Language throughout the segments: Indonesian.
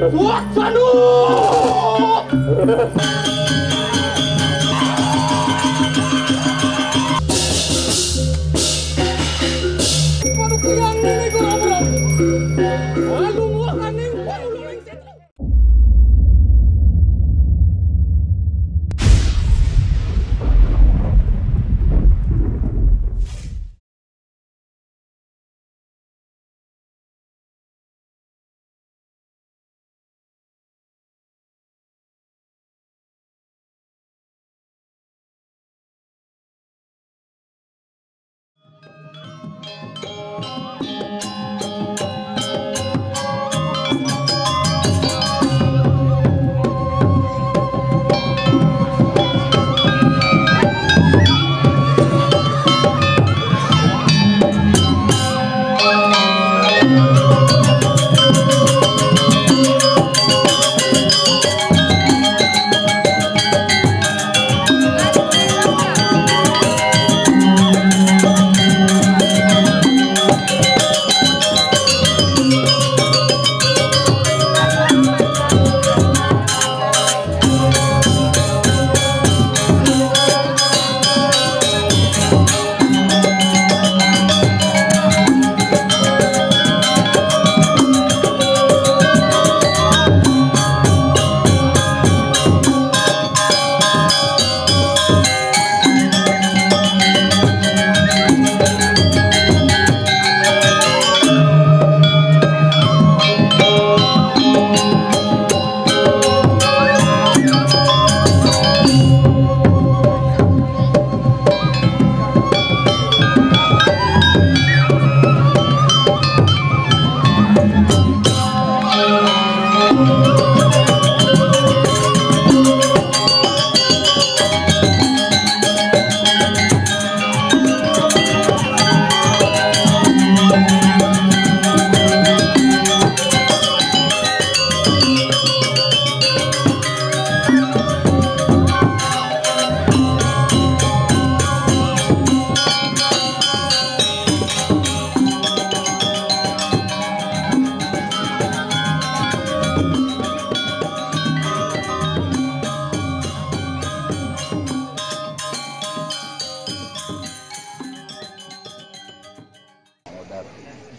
Suasana. Waduh kuyang ini gue ngobrol. Waduh muak aneh. Waduh lu yang setro.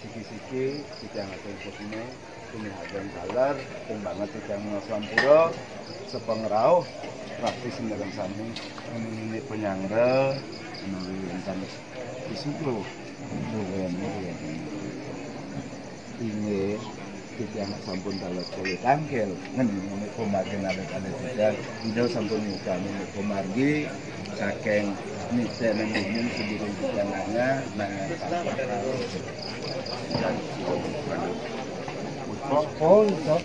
Siki-siki sidang agung putine kuning agung kaler timbangan sidang Sampura sepengrauh praktis ndereng sami ini penyangga menawi enten disuplo nuwun ini sidang sampun dalet kali tangkel ngendi menika magen alit-alit sidang indah sampun nyukani menika margi saking niten nending sebelum sidangnya nang Oh, itu.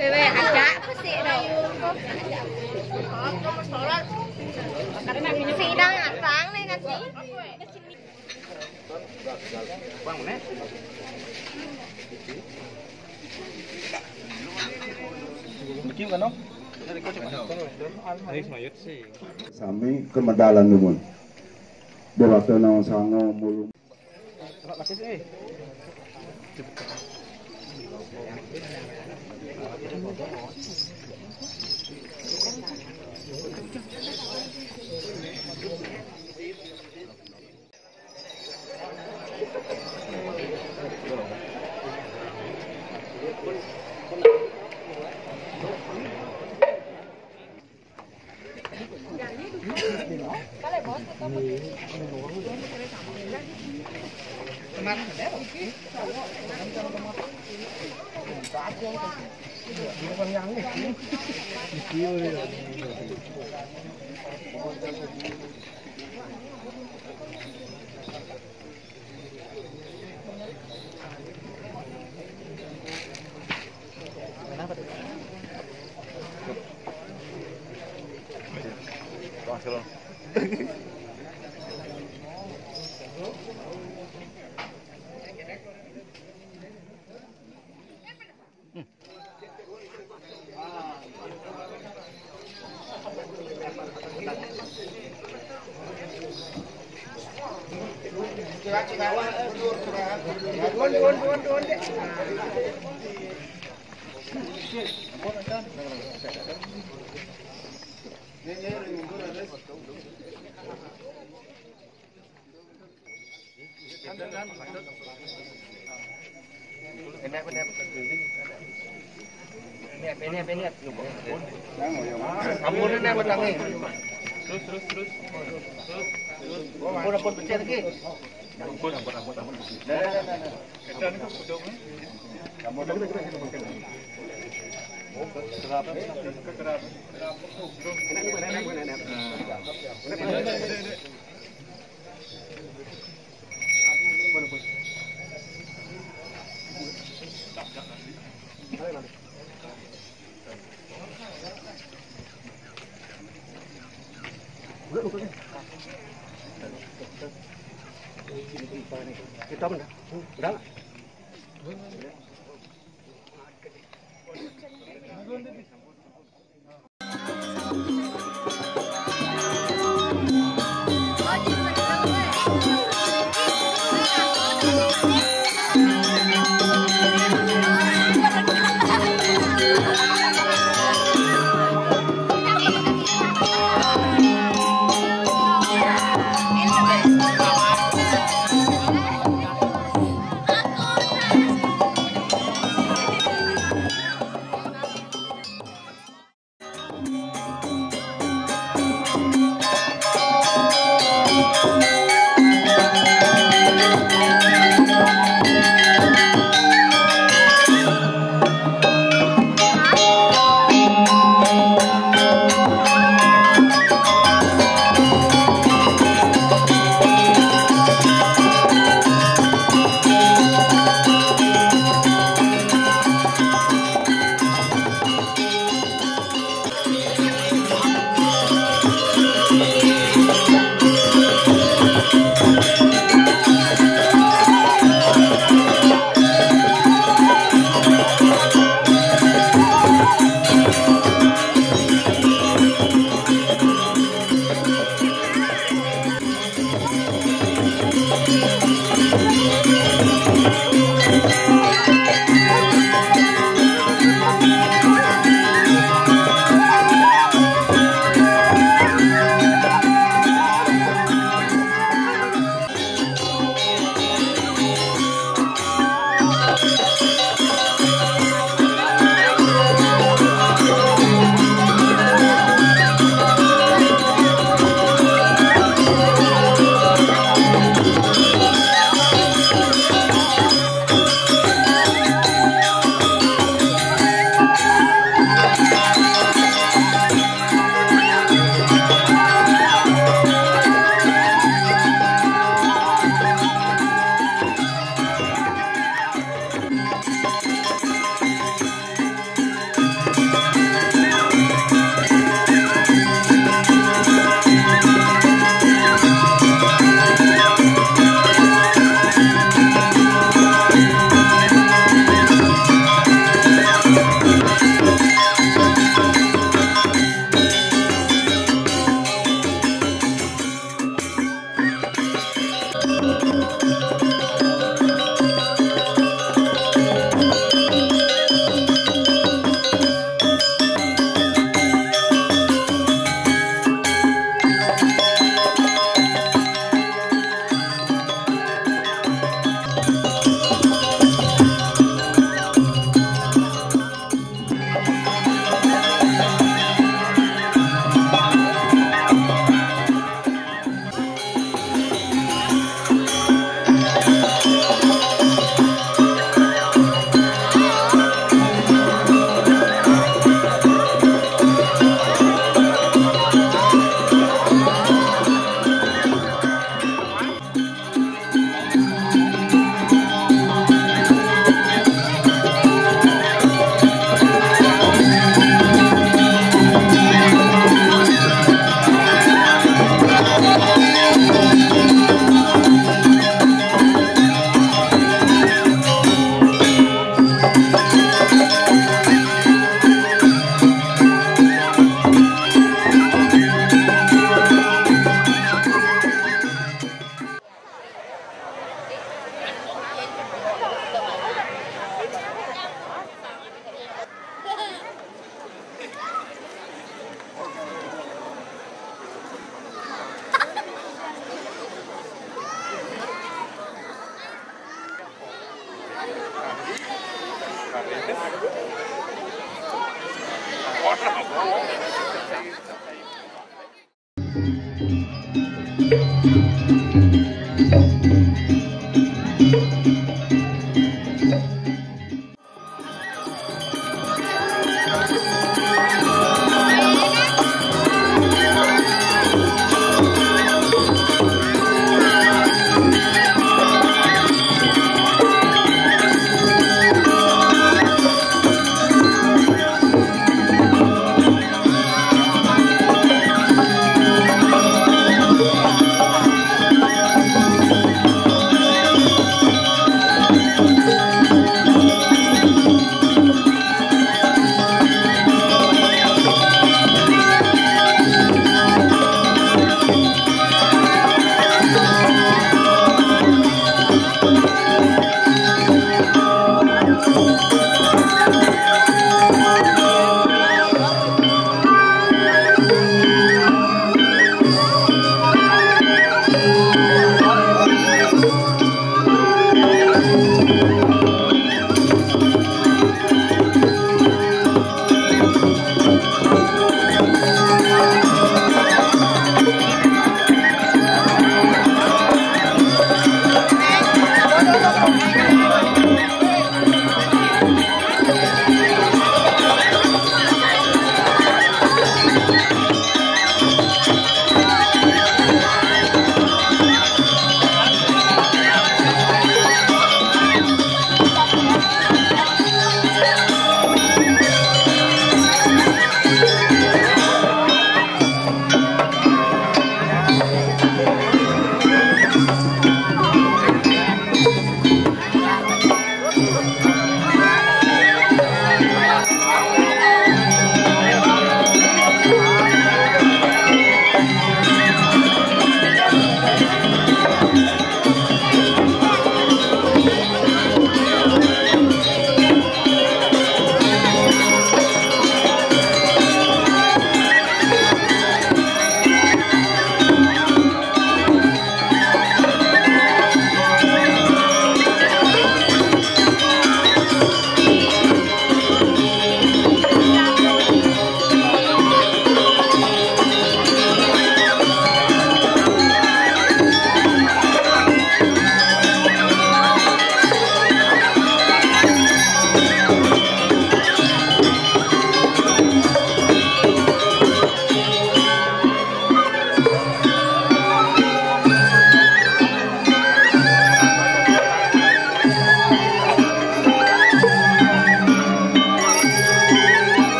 Bebe, agak apa sih dong? Sidang asang nih nanti. Sami kemedalan nuwun. Dewata nang sango mulung. Barcelona. Ini. Ampun ini petangnya. Terus. Ampun pecah lagi. Ampun. Kedan itu budongnya. Kamu kita udah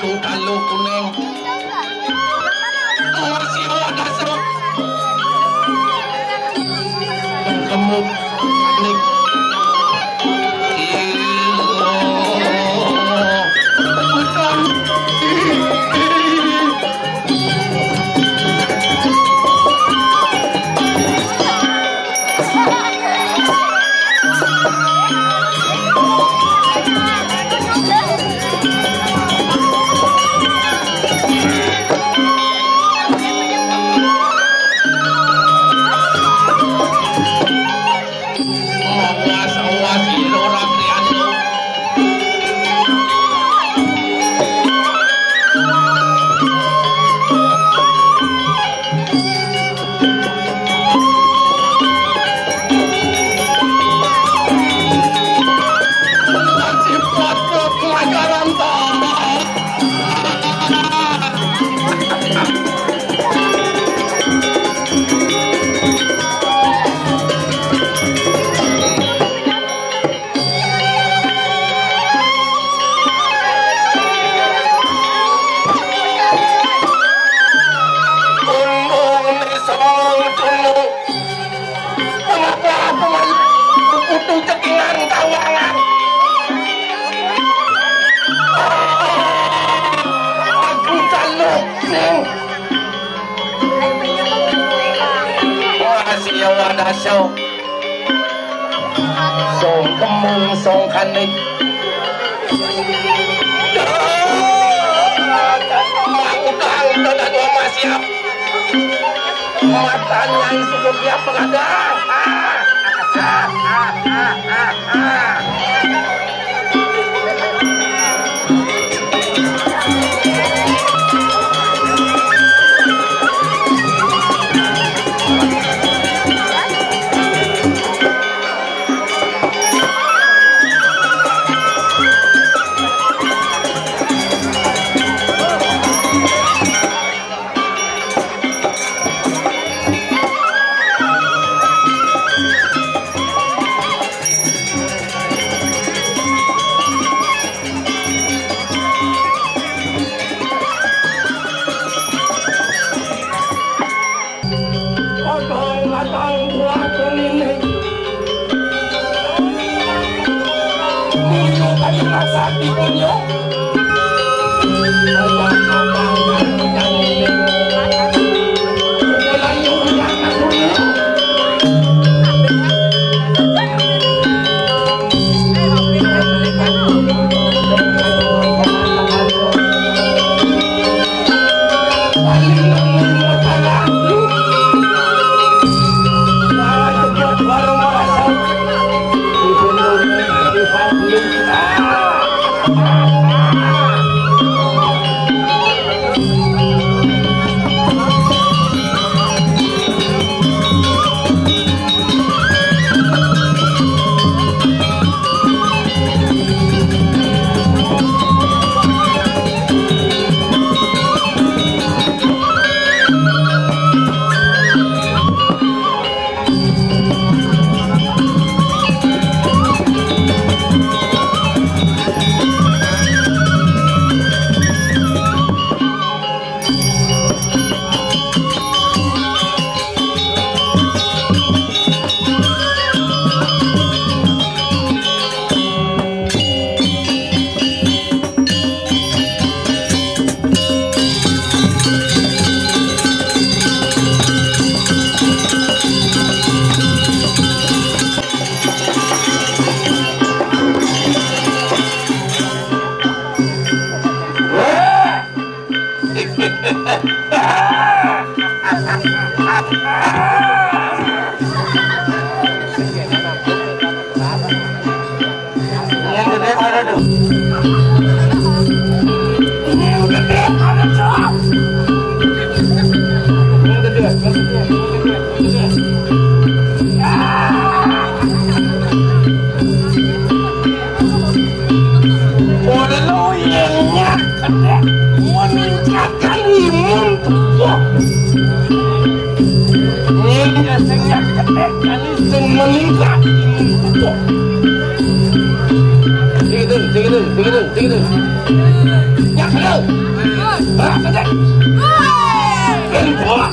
batu kalu kuning masih ada serut gemuk nik song kemung song kanik udang dan dua siap matanya yang cukup dia pengadang meningkatkan imun tubuh. Ini biasanya ketekan itu meningkat imun tubuh. Itu Nhắc nữa. Cái gì? Cái bùa.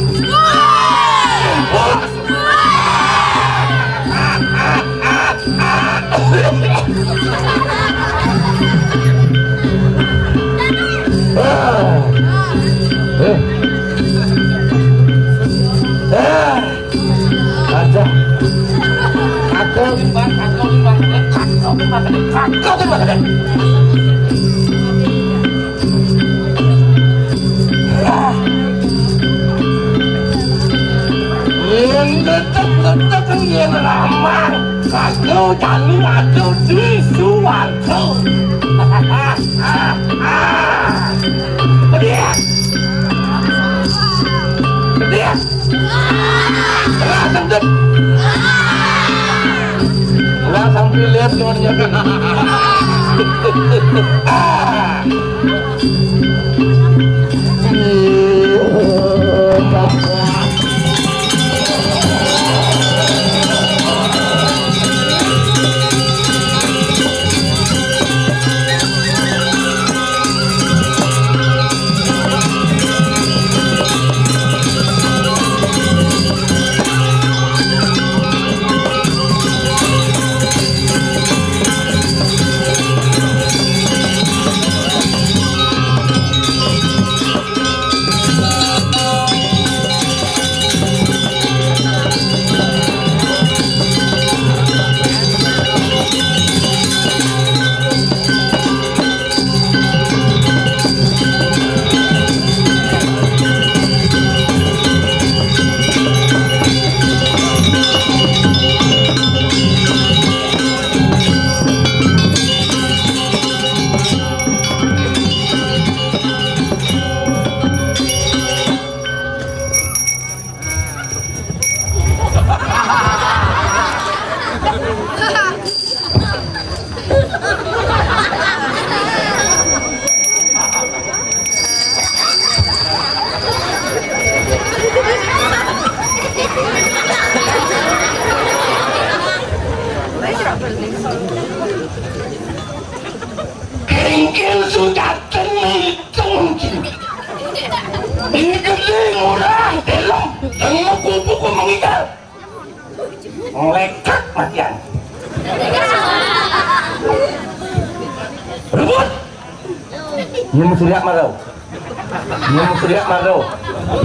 Ada. Letak yang lama, kau jangan ada di suatu. Dia, lah sambil lihat luarnya kan. Kengkel sudah terhitung. Ini gede orang dalam dan buku mengikat. Melekat matian. Rebut. Ini mesti lihat marau.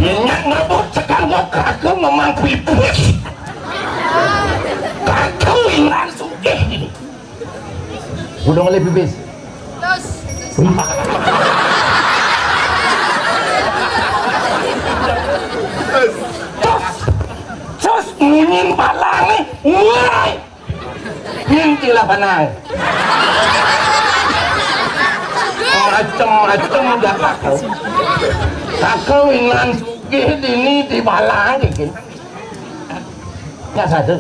Ingat ngebut sekarang kakak memangkui bus. Kakak yang langsung ini. Udah mulai bibis. Terus ingin palang nih, mulai ngintilah panai. Macam-macam udah kakau ingan sugih ini di palang gitu. Nggak satu.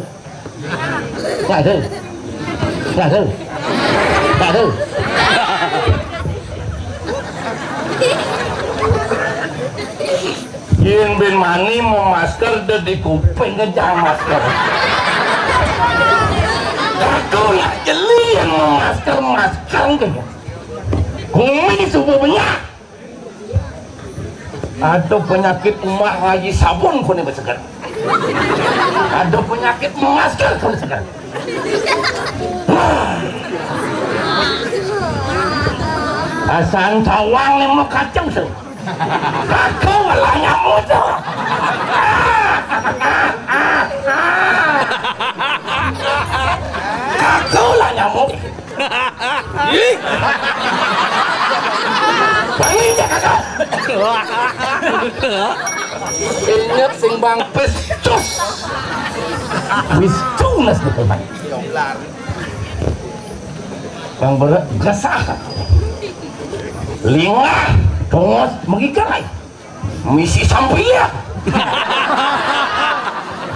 Yang bin mani mau masker dari kuping ngejang masker. Kakau nak jeli yang mau masker gitu. Kumi subuh banyak. Ada penyakit umat haji sabun kau ni bersegar. Ada penyakit masker kau bersegar. Asan cawang ni mau kacang tu. Kakau malah nyamuk tu. Kakau lah nyamuk. Bangin je kakak. Ingat sing bang pescus. Pescus betul bang. Bang berat gesah. Lingah, tongos mengikai. Misi sampai ya.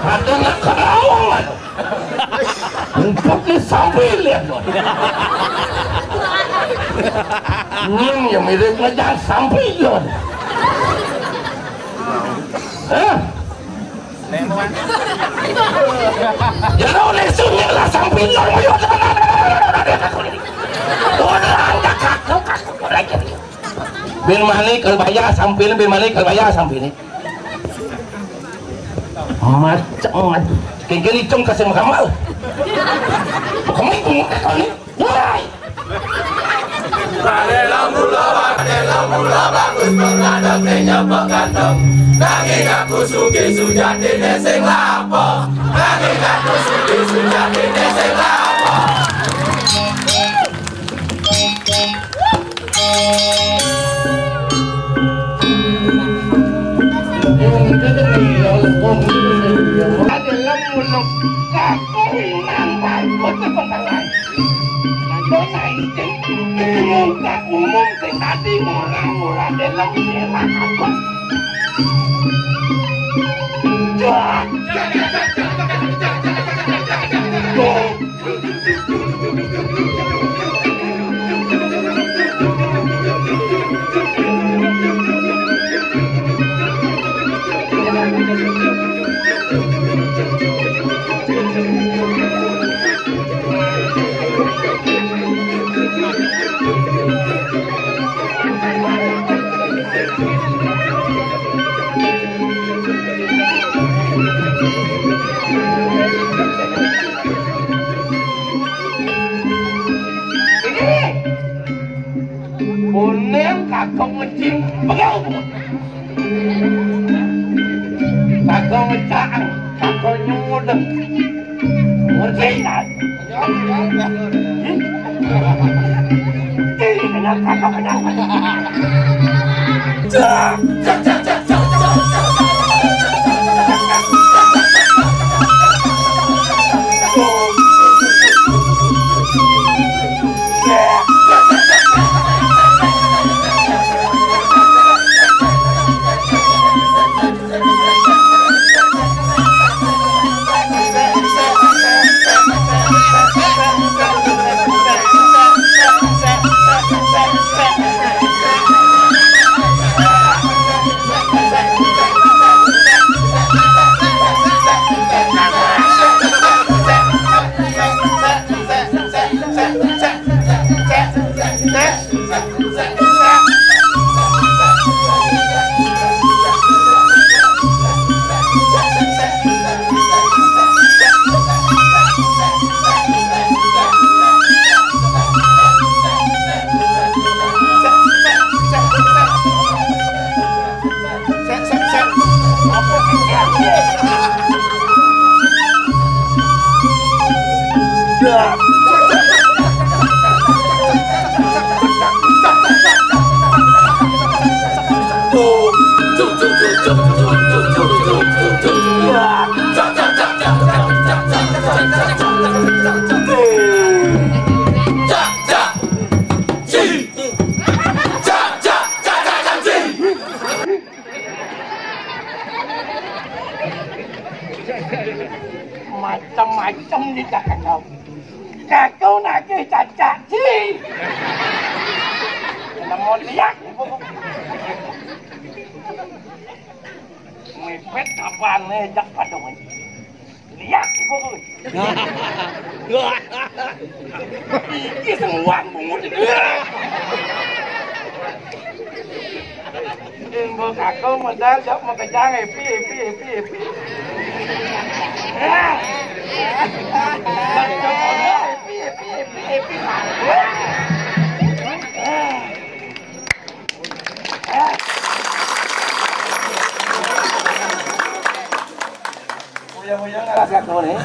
Ada nak kerawang lah. Untuk ni sampai lihat. Nyim yang mirip ngejang sampai lon. Jangan oleh sunyi lah sampai lon. bin mani kalbaya sampil bin mani kalbaya sampil macam kengkeni cung kasih makamal kami pun kami wah adalah mula bagus pengadapnya pekandang nanging aku sugi sujati nesing lapo nanging aku sugi sujati nesing lapo adalah muluk aku inang bagus pengadapnya dona izin muka umum sing tadi murah-murah dalam nilai apa Kuning kakak ngecing pegau kakak ngecang kakak nyudeng ngerjain ini dengan kakak penyakit macam-macam ni kakak kau nak ke cacat sih nak mau lihat mepet apaan ni jak padong lihat ini semua bungut Inggo kakak modal jauh mau kejang happy Uyang-uyang ngerasa kau nih.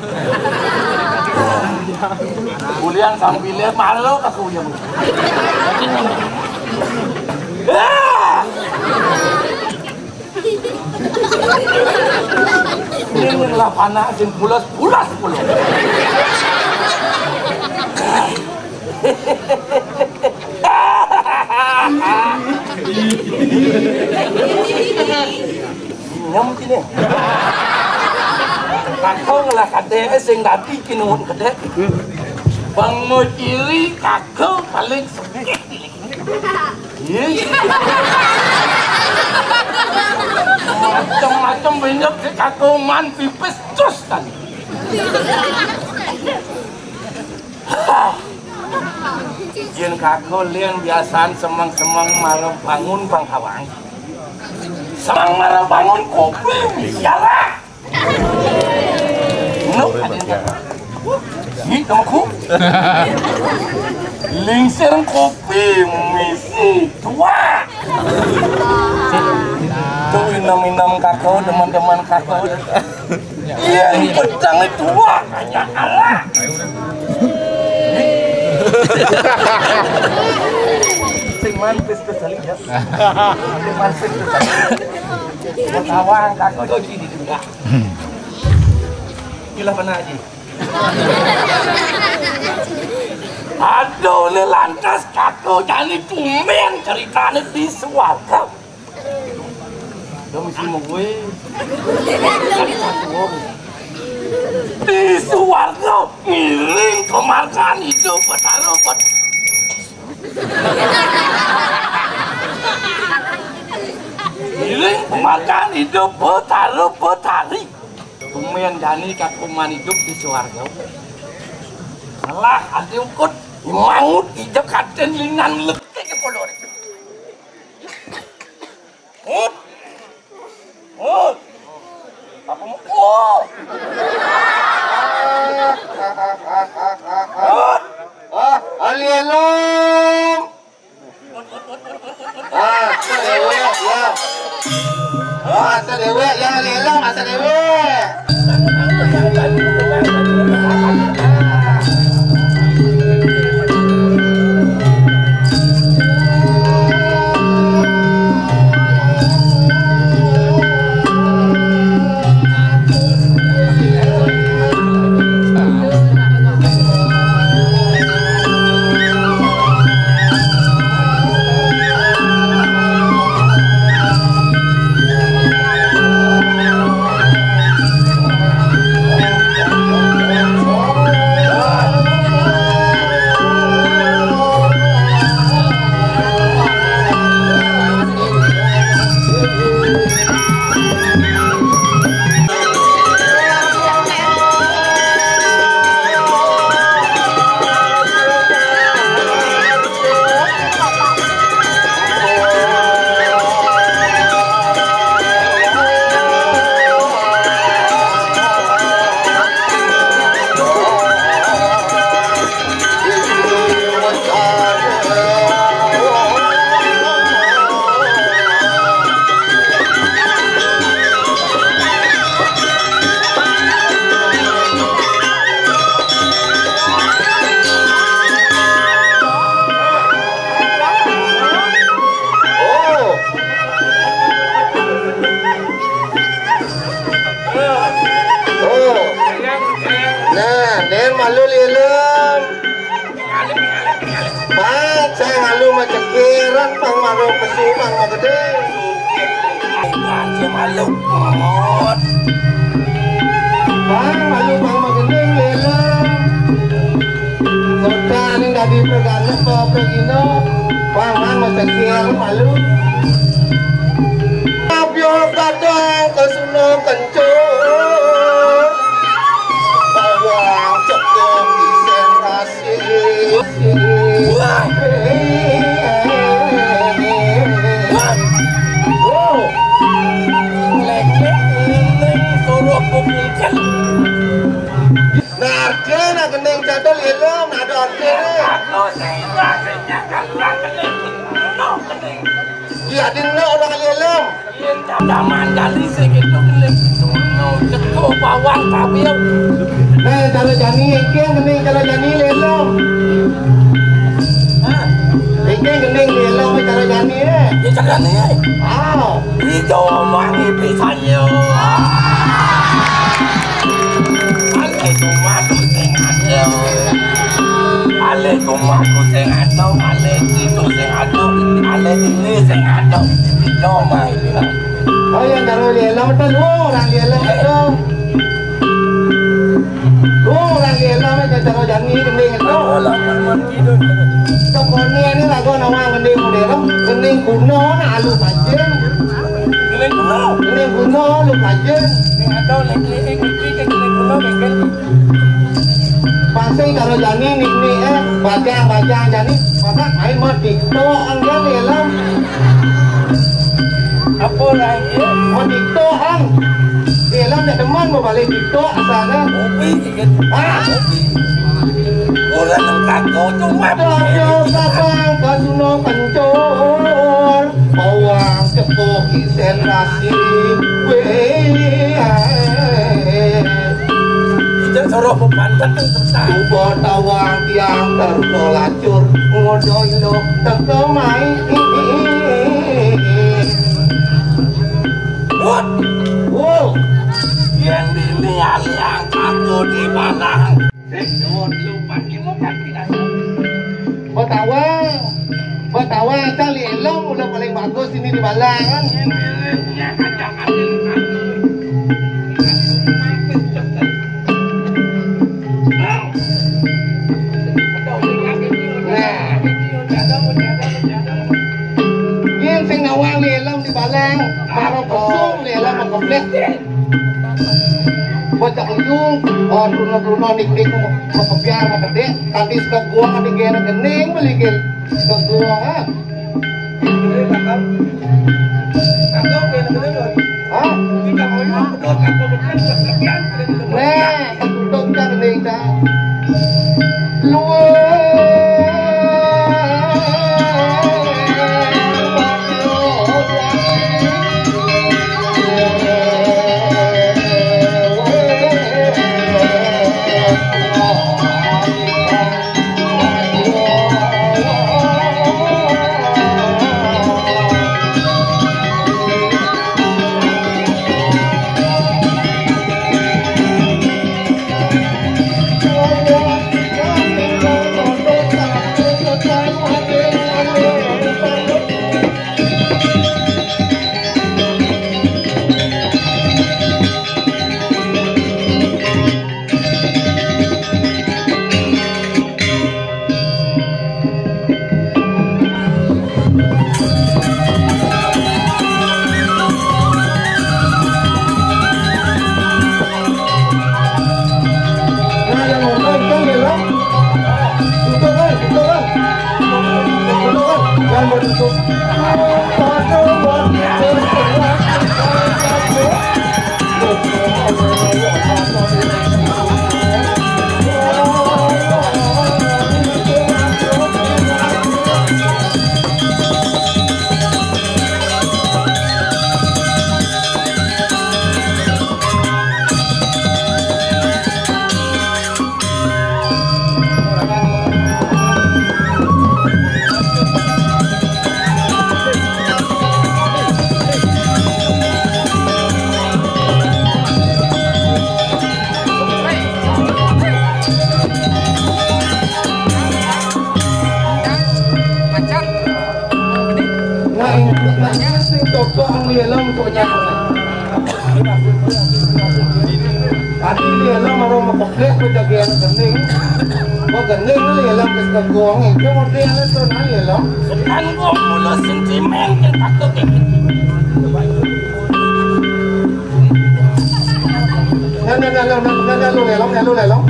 Ulian sambilnya malu aku uyang. Ini lah panas dan pulas puluh. Nyam sini. Kakak ngelah kadek sing dati kinuhun kadek. Bang Mojiri kakak paling sedikit. Macam-macam banyak kakak man pipis cus tadi. Yen kakak lian biasaan semang-semang marah bangun pangkawang. Semang marah bangun kopi biara. Nuk adanya. Ini kamu Lingser kopi misi tua. Tuh minum kakak teman-teman kakak. Yang pedang tua hanya Allah. Sing mantis kesali ya. Sing mantis kesali. Kawan kakak tuh di juga. Gila mana aja. Aduh, ini lantas kakak jadi tumben ceritanya di suarga. Dia mesti mau gue cari satu orang. Di suarga miring kemargaan itu petara. Miring kemargaan itu petari. Tumben jadi kakak hidup di suarga. Alah, ada ukut mangut hijau katen linan lekek ke polor. Apa mau? Alielom. Sadewek ya. Sadewek ya alielom, sadewek. Pasang kalau jani nik nik bajang jani Kakak main mah dikto anggan lelam. Apa lagi? Mau dikto ang. Lelam dah teman mau balik dikto asalnya. Kopi gitu. Ah, Orang yang kagak cuma Dojo kakang kasuno kencur. Bawang cepuk isen nasi. kita suruh pemantau tertarik. Coba tawang tiang tertolacur. Ngodoy lo tekemai. Wah, Wow. yang dilihat yang kagak di mana? Lupa ilmu kan tidak. Batawa kali elong udah paling bagus ini di Balangan. Yang sing nawang elong di Balang, para pesung elong mengkomplek. Bocah uyung, bruno nik-nik makebiar makede, tadi sekap gua kan digera gening beligil. Sekap gua kan. Hah? Nah, ketutup dah gening dah. Tadi lialam marah makoplek penjagaan gening. Kau gening lialam kes gong itu model itu nah lialam. Kan gua mula sentimen yang kagak gitu. Nah lu lialam.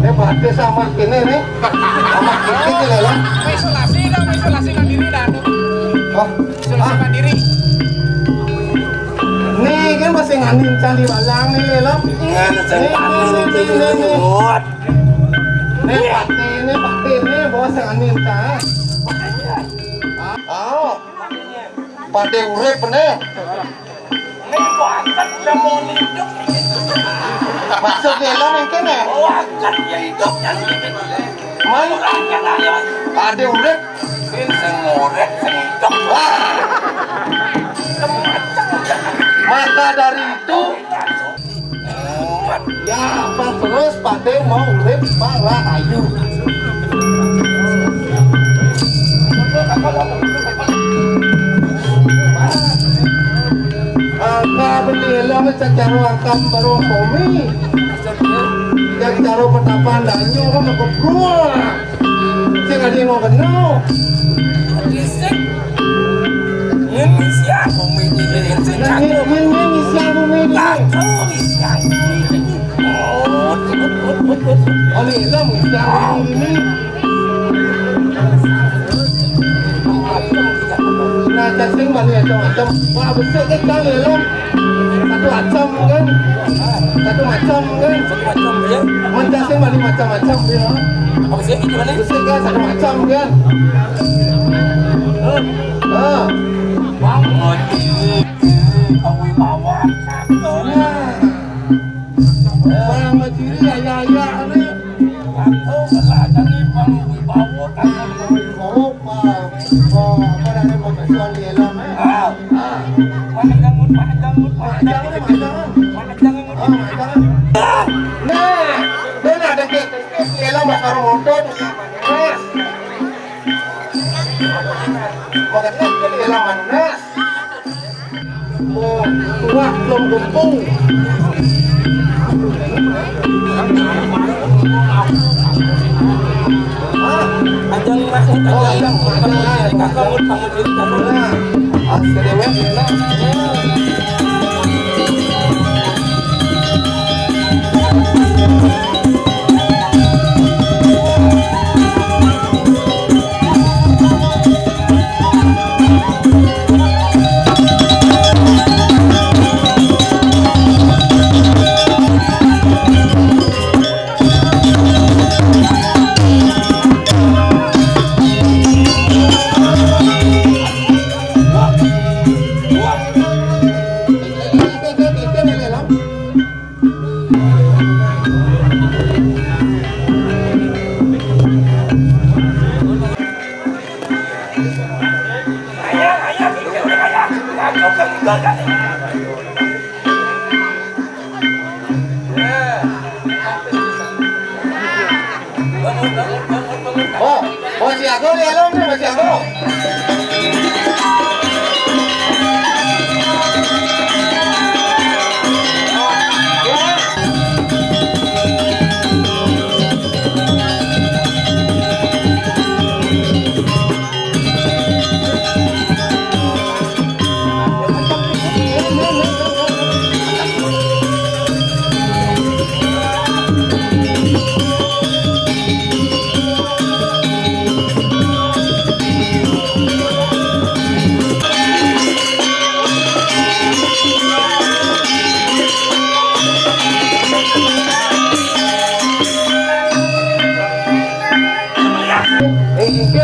Berarti sama kini nih. Sama kini lialam. Isolasi mandiri dah. Oh, Isolasi mandiri. Nih kan masih nganin candi Balang nih lialam. Nih pati nih bos nganin cah. Oh, pati urip nih. Ini buatan lemon hidup. Maksud lialam yang kene. Buatan ya hidup yang ini. Mana? Rakyat ayo. Pati urip. Ini sengorek senghidup. Maka dari itu ya apa terus pati mau urip para ayu. Angka belilah secara akam baru komi. Yang cara petapan danyo kan kebrul. Sing ada yang mau kenal. Disik. Ini siapa ini siapa? Ini siapa ini? Kacau siapa ini? Oh, lilam siapa ini? cacing balik macam-macam. Wah besar kan lelam. Satu macam kan. Satu macam kan. Satu macam dia. Mencacing balik macam-macam dia. Apa sih itu mana? Besar kan satu macam kan. Bangun kau bawa kakak. Barang maciri ayah-ayah ni. Kakak belakang ni baru bawa kakak. Oh, apa namanya pemasukan lelam Mana jangut. Nah, dia ada ke lelam bakar motor. Makanya ke lelam mana? Oh, tua belum gempung. Ajang mak, kakak mut bangun diri kakak. Asal dewek lelam. Oh, si aku lelam ni masih aku.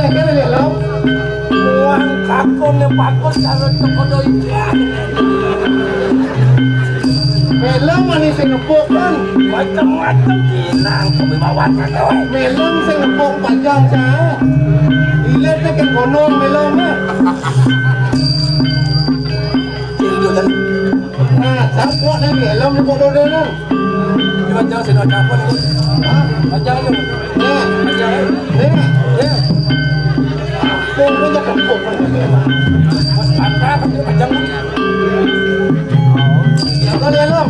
Kena lelam. Uang kakak ni bagus cara terkodoh ikan. Lelam ni saya ngepuk kan. Macam-macam kinang kau bawa kakak. Lelam saya ngepuk panjang cah. Ilet ni kan gonong lelam ah. Cilulan. Nah, capok ni lelam ni bodoh dia ni. Cuma jangan senang capok ni. Ah, Macam ni. ni. Pung punya kepuk kan lelam. Angkat macam ni. Apa lelam?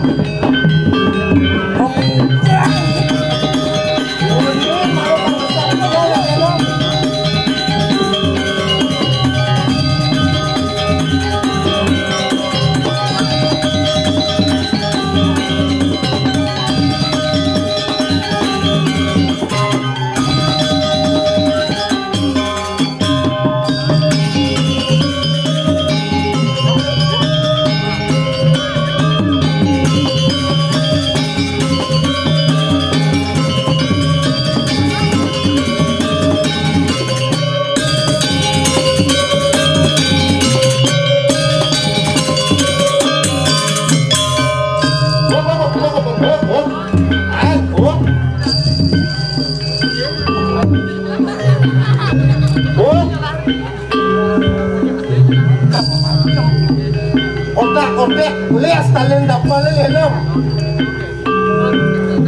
Otak-otak lias talent dapat lelam.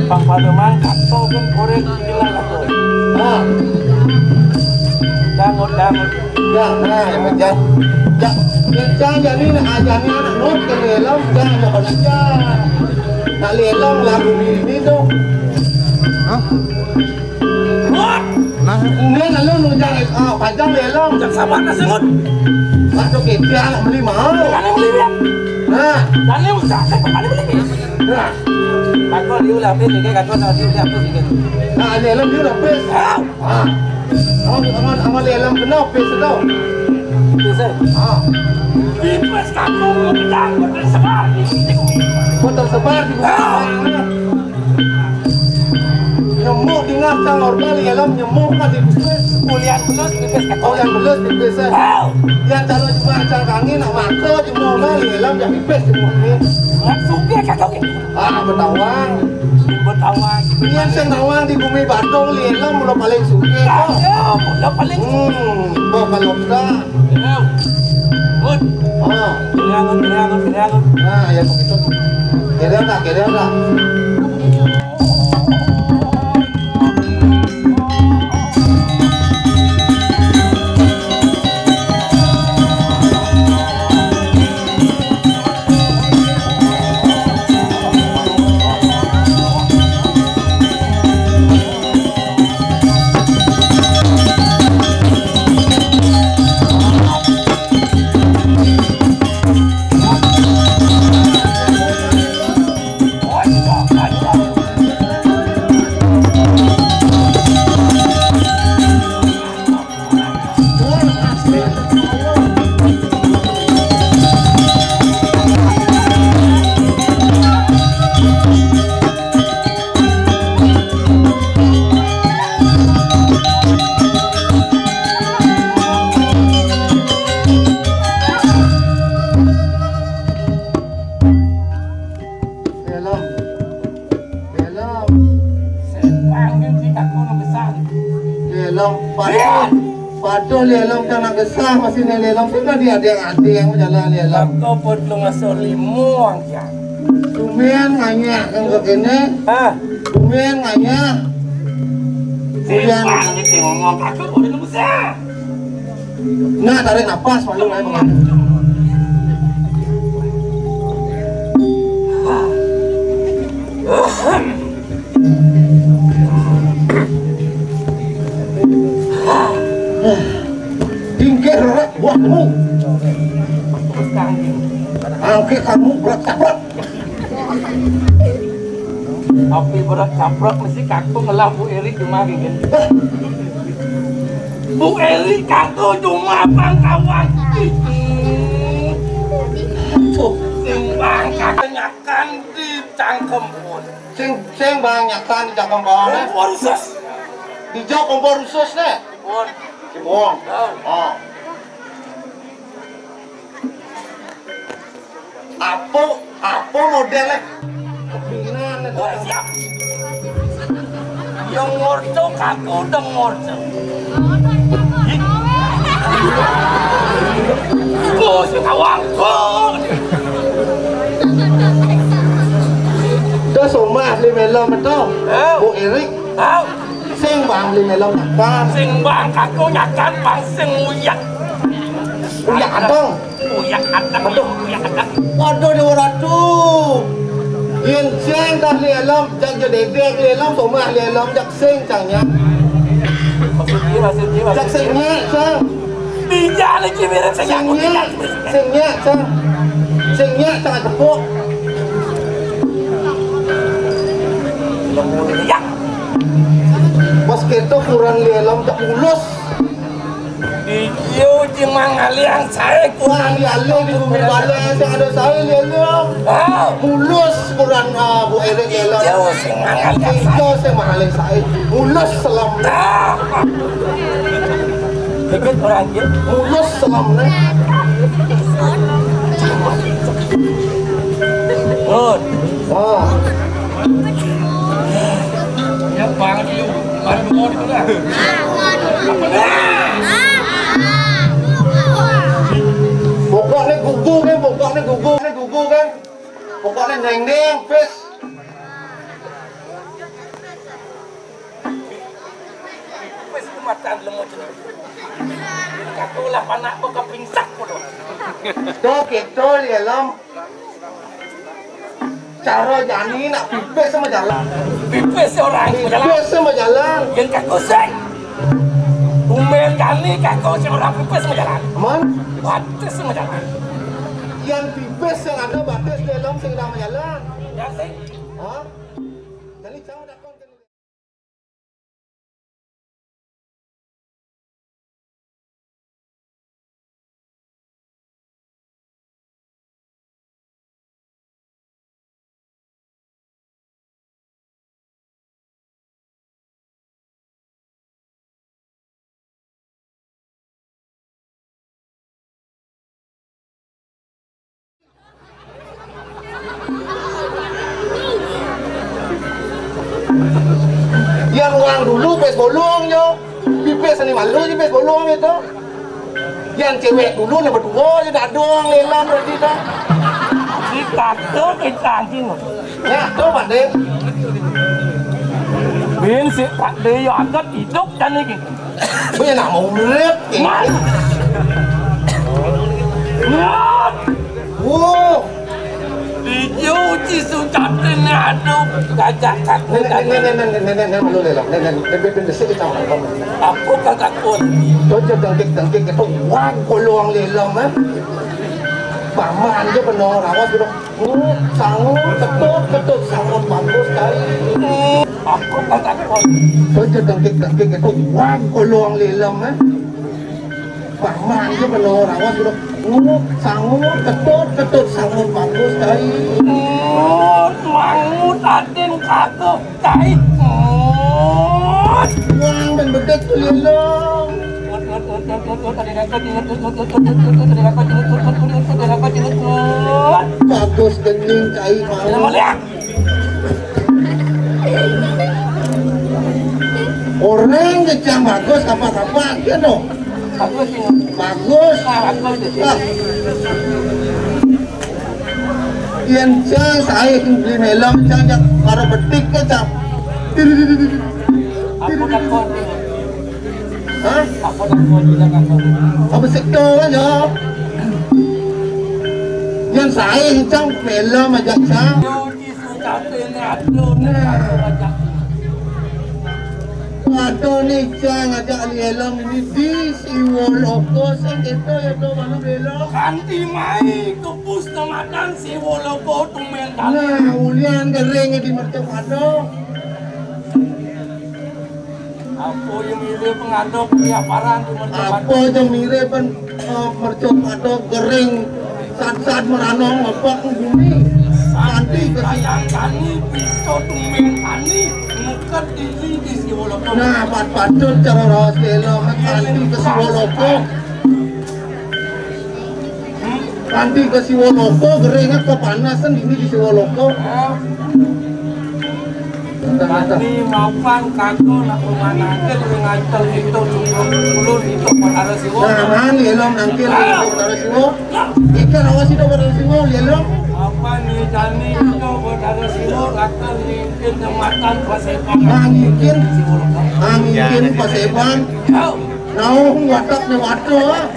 Bang Pademan kakak pun korek bilang kakak. Ah, Dangut. dah, nah, macam. Jangan jadi anak not ke lelam, jangan nak kerja. Nak lelam lagu ini tu. Nah, Ini lalu nunjuk panjang lelam. jak sabar nak sengut. Masuk kita nak beli mahal. Kan beli dia. Nah, Dan ni usah saya kembali beli. nah, Kakak dia ulah beli dia kakak nak dia apa sikit. nah lelam dia dah pes. Ah, amal lelam kena pes tu. bisa. Pipes kaku menang tersebar di bumi. Tersebar di bumi. Nyemuk di ngasang organ dalam nyemuk kan di pipes. Kuliah belus pipes kaku. Yang belus pipes. Yang calon cuma acang kangin nak mako cuma kali dalam yang pipes cuma ni. Suka kaku ini. Betawang. Betawang. Yang senawang di bumi Bandung dalam mula paling suka. Mula paling. Kalau dah. Good. Keringat. Ya begitu. Kira dah. Padahal lelong tanah gesah masih lelong sudah dia ada yang berjalan lelong. Kau pun lu ngasih limuang ya. Tumen nganya yang begini. Tumen nganya. Siang ini ngomong aku boleh lu besar. Nah tarik nafas malu main mengalir. Tingkir berat buatmu. Angke kamu berat caprak. Api berat caprak mesti kaku ngelah Bu Eri cuma gini. Bu Eri kaku cuma pangkawan. Simbang kebanyakan di cangkem pun. Sing banyakkan di cangkem bawah. Kompor usus. Di jauh kompor usus nih. Pun. Cibong. Apa modelnya? Kepinan itu. Siap. Yang ngorco kaku udah ngorco. Kau si kawang kau. Dah somah li melam betul. Bu Erik. Sing bang li melam nakkan. Sing bang kaku nyakan bang sing uyak. Uyak adong. Uyak adang. Uyak adang. Waduh dia ratu. Yen sing dah li alam jak jadi dek li alam somah li alam jak sing cangnya. Maksudnya. Jak singnya cang. Bijak lagi mereka sayang. Singnya cang. Singnya cang tepuk. Ya. Bos kita kurang li alam jak mulus. Iyo di mangaliang saya Kurang li alam di bumi balai yang ada saya li alam. Mulus kurang Bu Erik li alam. Iyo si mangaliang Itu saya mahalin saya. Mulus selam. Ikut orang je. Mulus selam ni. Good. Ya bang you. Baru mau itu lah. Pokoknya gugu kan. Pokoknya neng-neng, pes. Wes kumatan lemo jenis. Katulah panak buka pingsak pun. Tuh kita di dalam cara jani nak pipes sama jalan. Pipes orang jalan. Pipes sama jalan. Yang kaku sek. Umel kali kaku orang pipes sama jalan. Aman? Batas sama jalan. Yang pipes yang ada batas di dalam segera jalan. Ya sih. Jadi jangan Buang dulu pes bolong yo. Pipes ani malu je pes bolong itu. Yang cewek dulu nak berdua je dah doang lelang berarti dah. Kita tu kita anjing. Ya, tu pandai. Bin si Pak Deyo angkat hidup dan ini. Bây giờ nào mà rớt kìa. Wow. Đi vô chỉ số chặt trên nhà đâu. Gajah kat. Nên mà luôn này là nên bên sức cái trong này không. Aku kagak pun. Tôi cho tầng cái thông quang của luồng liền lòng á. Bà man chứ bên nó nào cái đó. Sáng cái tốt sáng một bản tốt cái. Aku kagak pun. Tôi cho tầng cái thông quang của luồng liền lòng á. Bà man chứ bên nó nào cái đó. Sáng cái tốt sáng một bản tốt cái. Mangut aden kagak kai. Quang mình bật tu liền lòng. Bagus kening kai mau. Orang yang bagus apa-apa kan no? Bagus. Yang saya beli melon yang para betik ke cap. Aku dah kon. Hah? Aku dah kon bilang aku. Apa sektor kan yo? Yang saya trong melon macam sang. Cuci sudah tenat Waduh ni jangan ajak lelang ini di Siwoloko sekitu ya tu mana lelang. Kanti mai ke Pustamatan Siwoloko tumen kali. Nah, ulian kering di Mercapado. Apa yang mirip pengadop piaparan di Mercapado? Apa yang mirip Mercapado kering saat meranong apa bumi. Kanti sayang kani pisau tumen kani mukat diri di Siwoloko. Nah, patut cara ras lelang kanti ke Siwoloko. Kanti ke Siwoloko keringnya kepanasan ini di Siwoloko. Kanti maupun kago nak memanakan dengan tel itu ulur itu pada Siwo. Nah, mana lelang nangkil itu pada Siwo. Ikan awas itu pada Siwo lelang. Apa ni jani itu pada Siwo akan mungkin jembatan Paseban. Angin Paseban. Nau watak ni watak.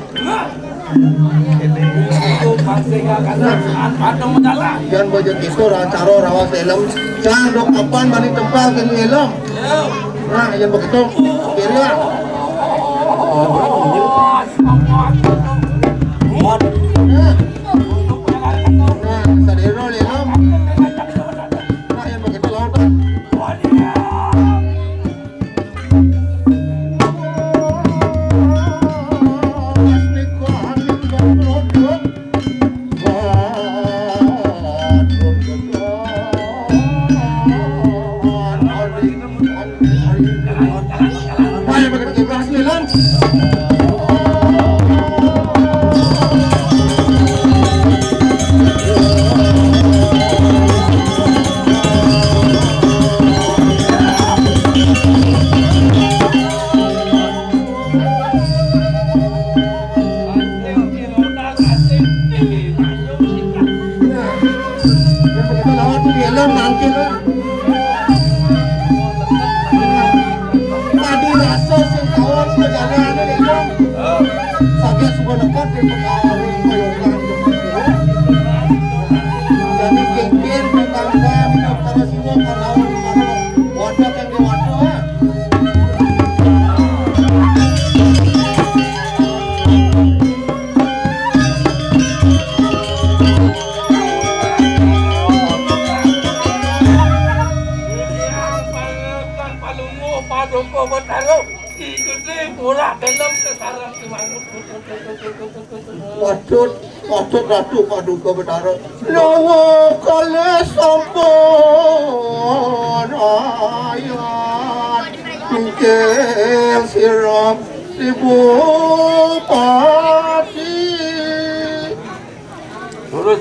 Itu pasti akan ada medala. Jangan baju itu caro rawas lelang. Jangan dok kapan balik tempat ke lelang. Nah, yang begitu kira. Nah, sadero lelang. Nah, yang begitu lautan. Ratu Paduka Betara Lawa kale sampun ayat Mungkin sirap ibu pati Turut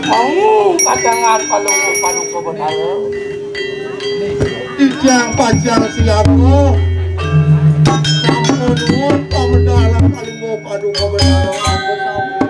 mau kadangan Paduka Betara. Pajang siaga sampun nuwun pamendalang kalimo paduka mendalang aku sampun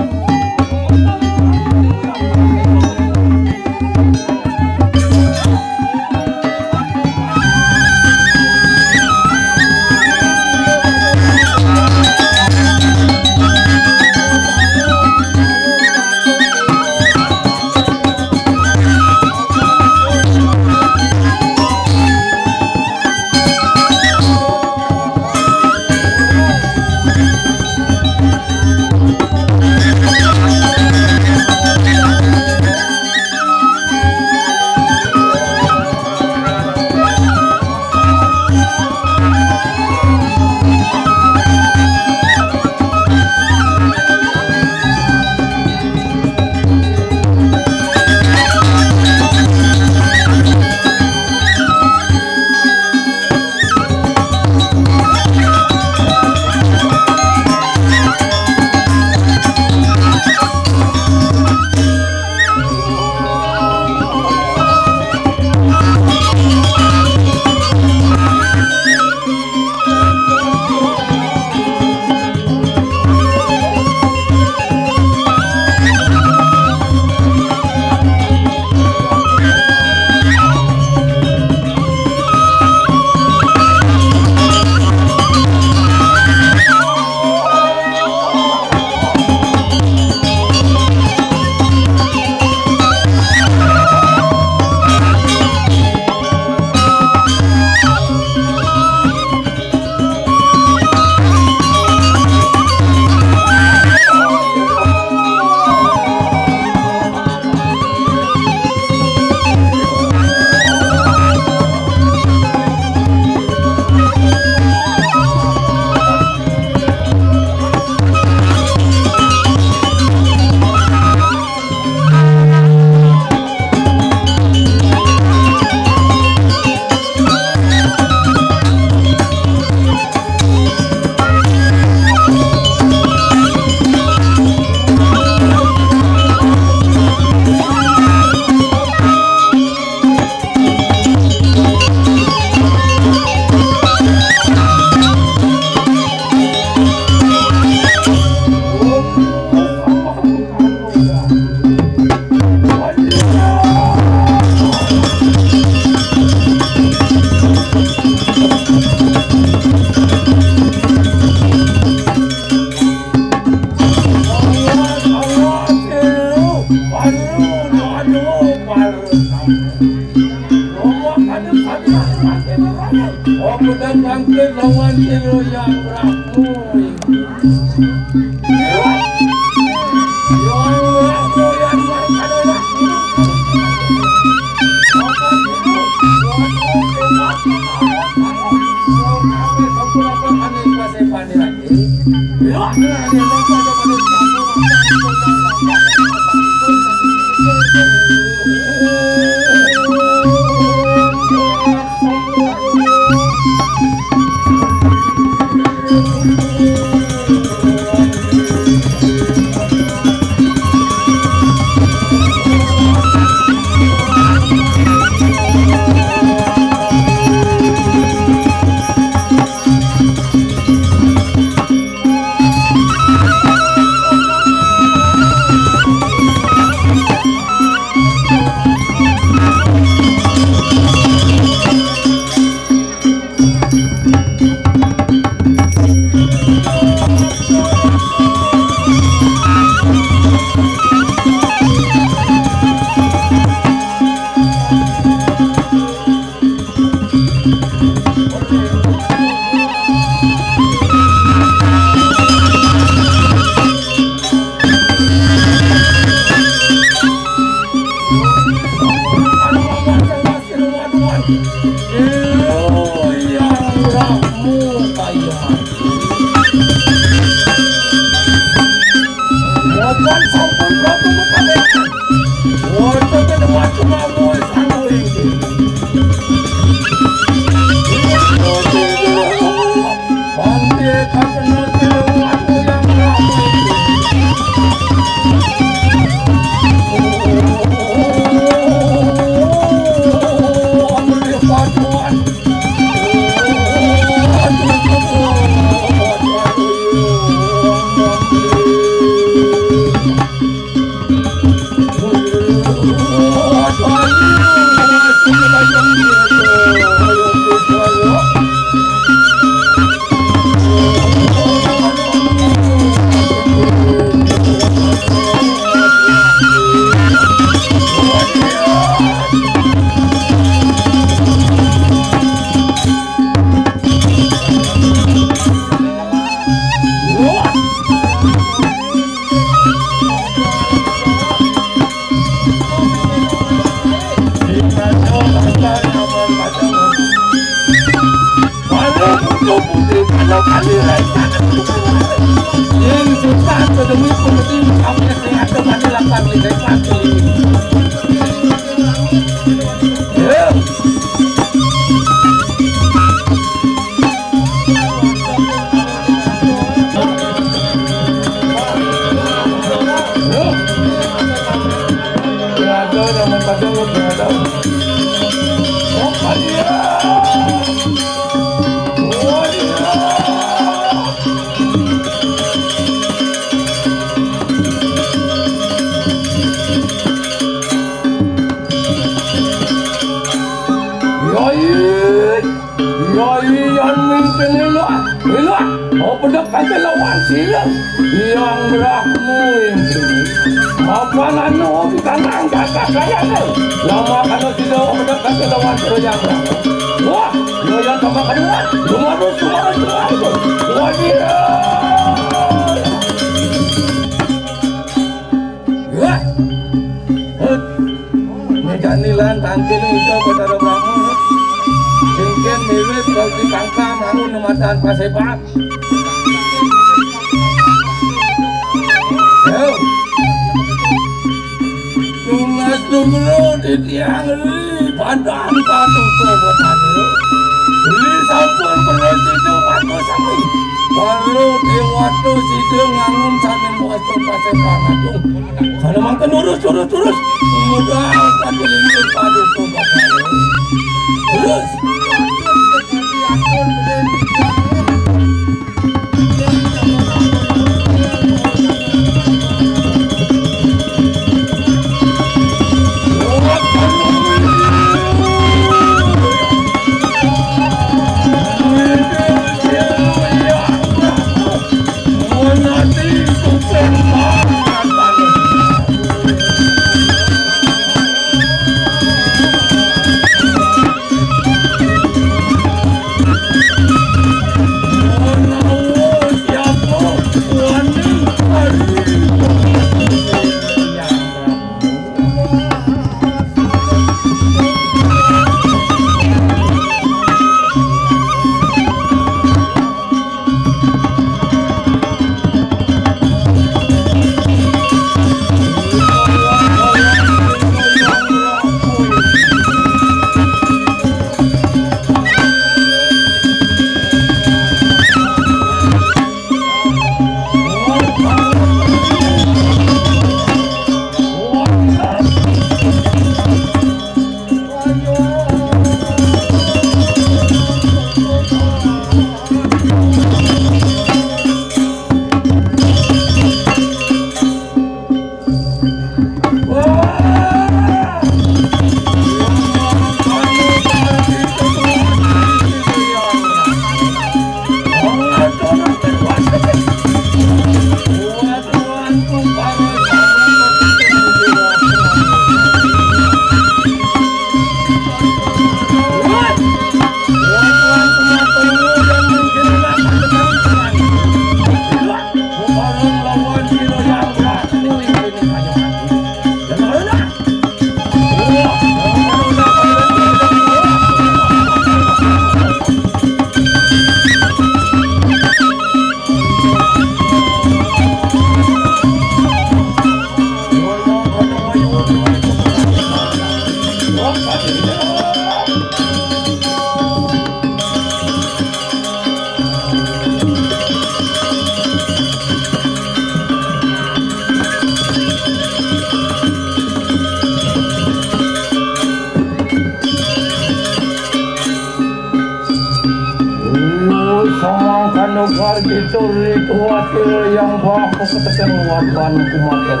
Kanugar gitu ritual yang baku ketekan waban kumater.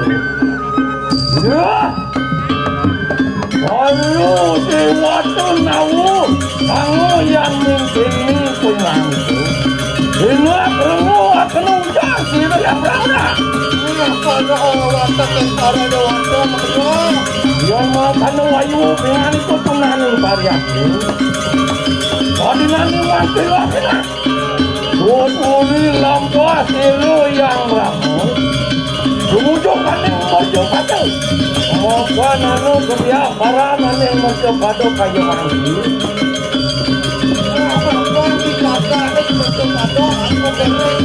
Ya, kalau dewasa nawu, kamu yang mungkin punya itu. Ingat kamu akan ujang sih yang berada. Kalau orang terkentara dewasa berdua, yang makan wayu dengan itu tunanin variasi. Tadi nanti mati lagi lah. Putri lampas itu yang ramu, kemudian kaning mojo kado, makan anu kerja para kaning mojo kado kayu manggi. perempuan di kakak itu betul kado aku kering.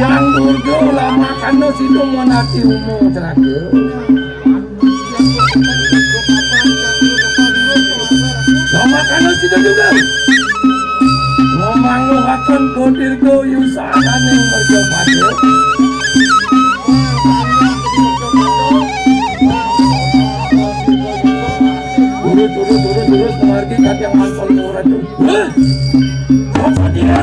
Yang burjo lama kano situ monati umum terakhir. Lama kano situ juga. Ngomong lo akan kodirgo yusahan yang berjabade. Dulu kemargi kaki yang mansol murah tuh. Apa dia?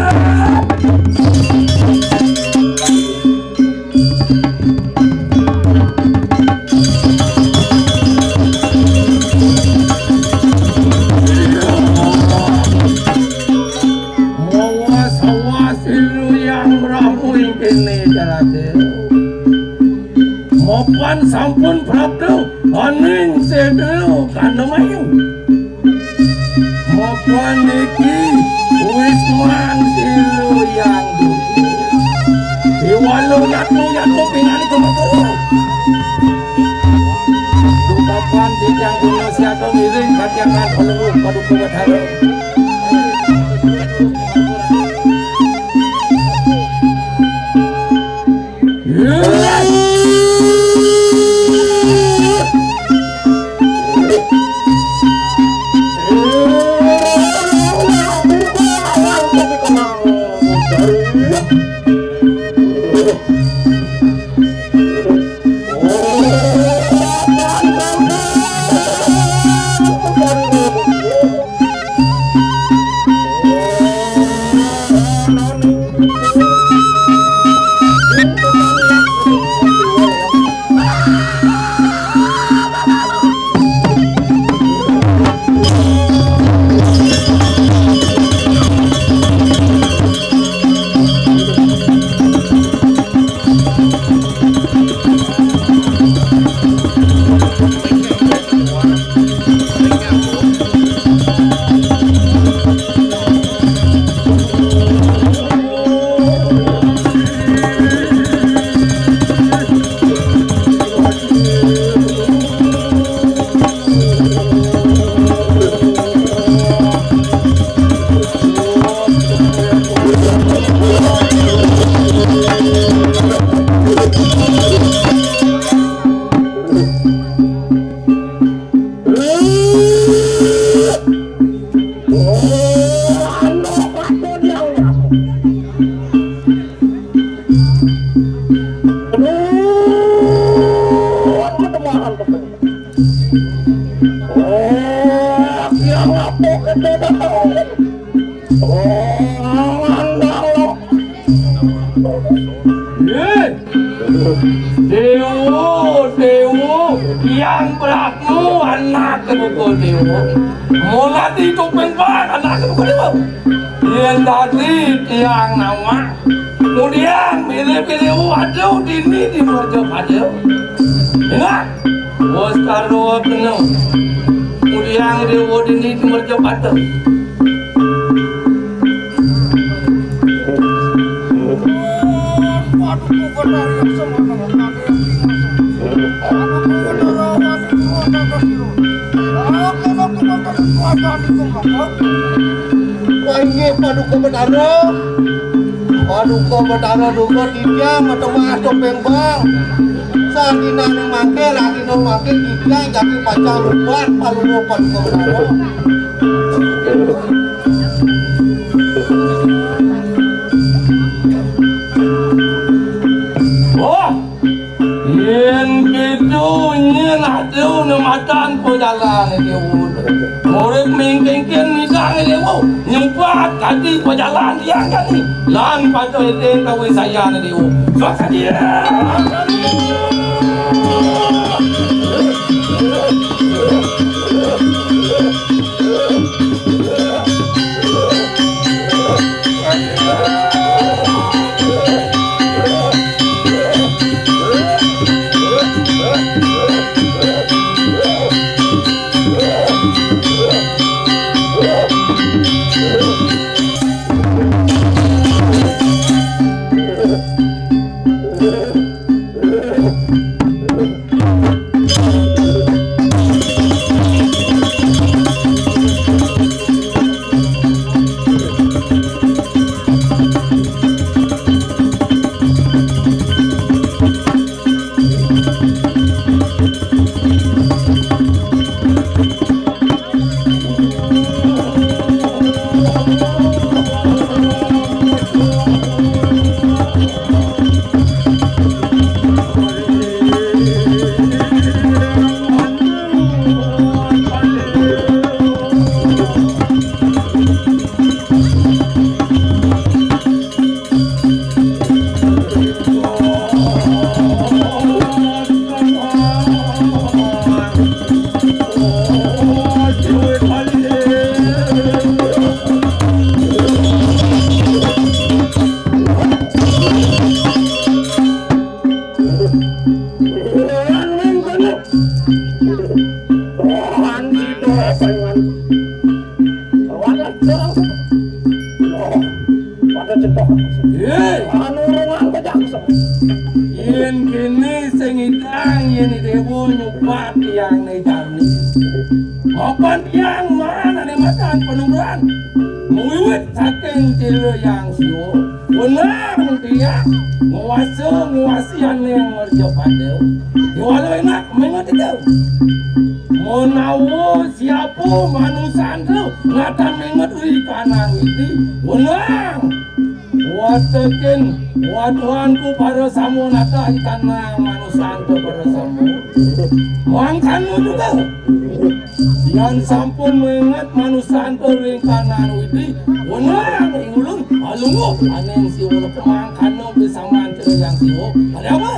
Mopan sampun prapto aning sedelo kanemayu mopan iki wis mansilu yang iwalo yatu pinani kemetu dukapan dijang kuno siato miring katiangan peluru padu kuat haro Dewo, yang beratmu anak kebukul Dewo. Mau nanti topeng bang anak kebukul Dewo. Yang tadi tiang nama, kemudian pilih-pilih waduh dini di merjok aduh. Ingat, bos karo penuh. Kemudian Dewo dini di merjok aduh. Panggil paduka betara duga tiga atau mas topeng bang. Sadina mangke lagi no mangke tiga jadi pacang rubat palu paduka betara. Oh, yang gitu nyen atuh nematan pejalan dia. Murid mingkengken misang dia nyempat tadi pejalan dia kan ni. Lan pada eten kawin saya dia. Suaka dia. Yen kini sengitang yen dewo nyupat yang nih kami. Opan yang mana nih makan penungguan? Muiwit saking cilo yang siwo. Wenang dia nguasian yang merjo padeu. Walau enak mengerti kau. Menawo siapa manusan tu ngatan mengerti kanan itu. Wenang. Watekin waduanku pada samu nata ikanang manusanto pada samu mangkanu juga yang sampun mengingat manusanto ringkanan widi wenang ingulun alungu aneng si ulo kemangkanu bisa mancer yang siwo ada apa?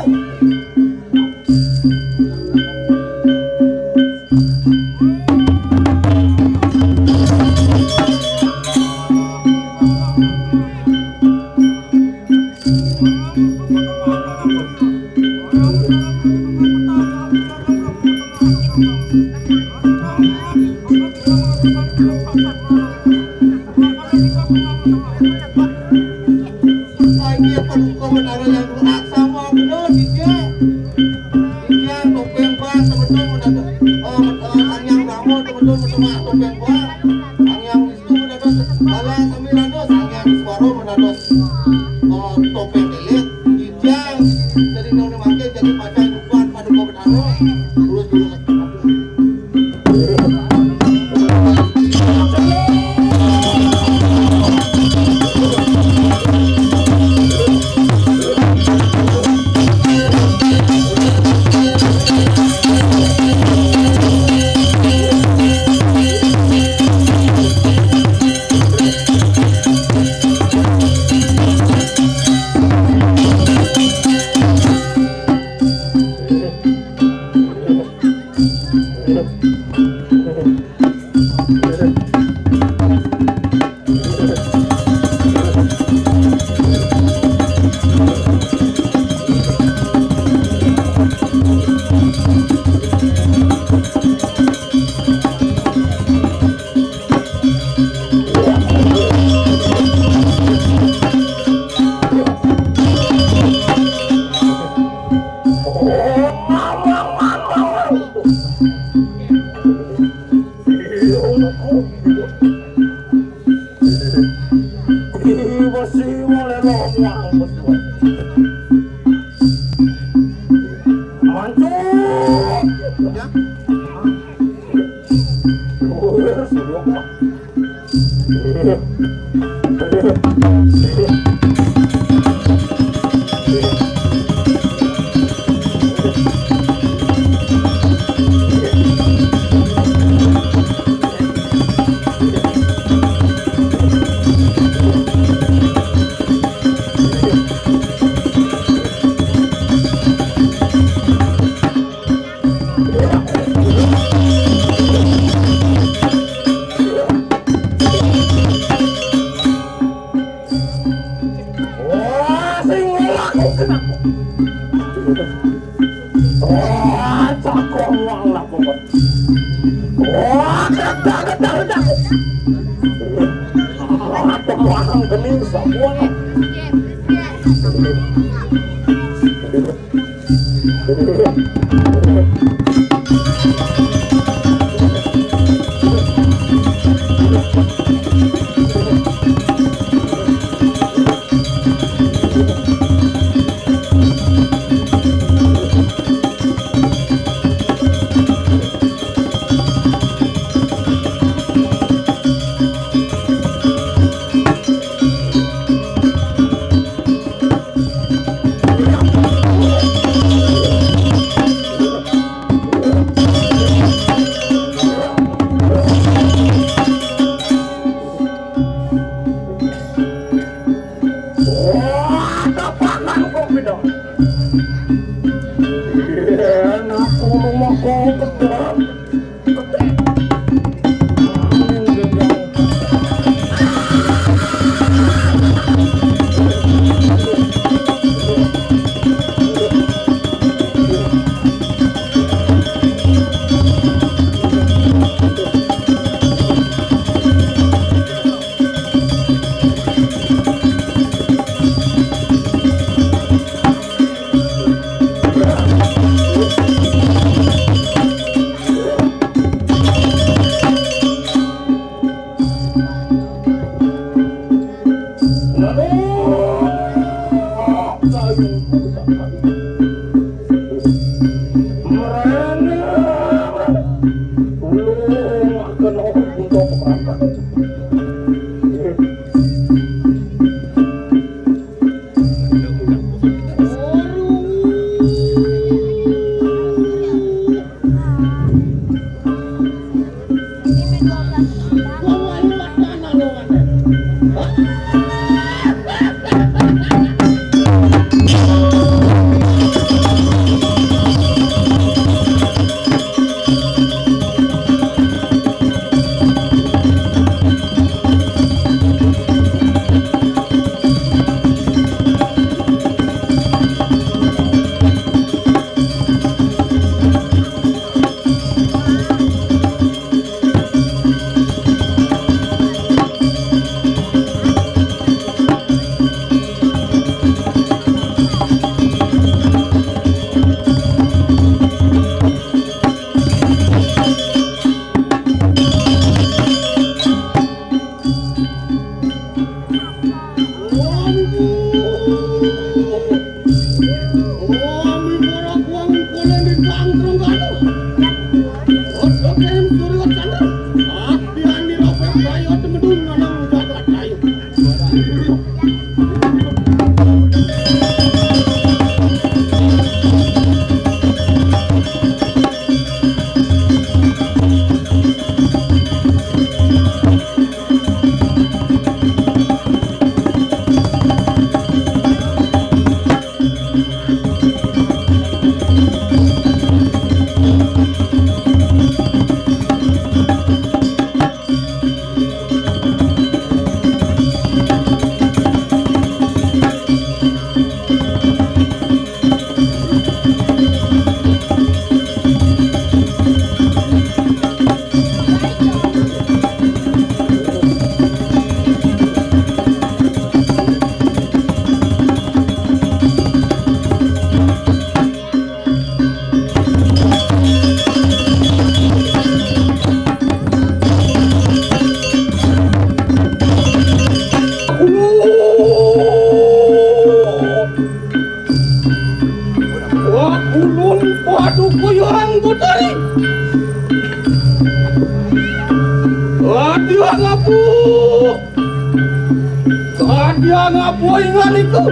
yang ngapuingan itu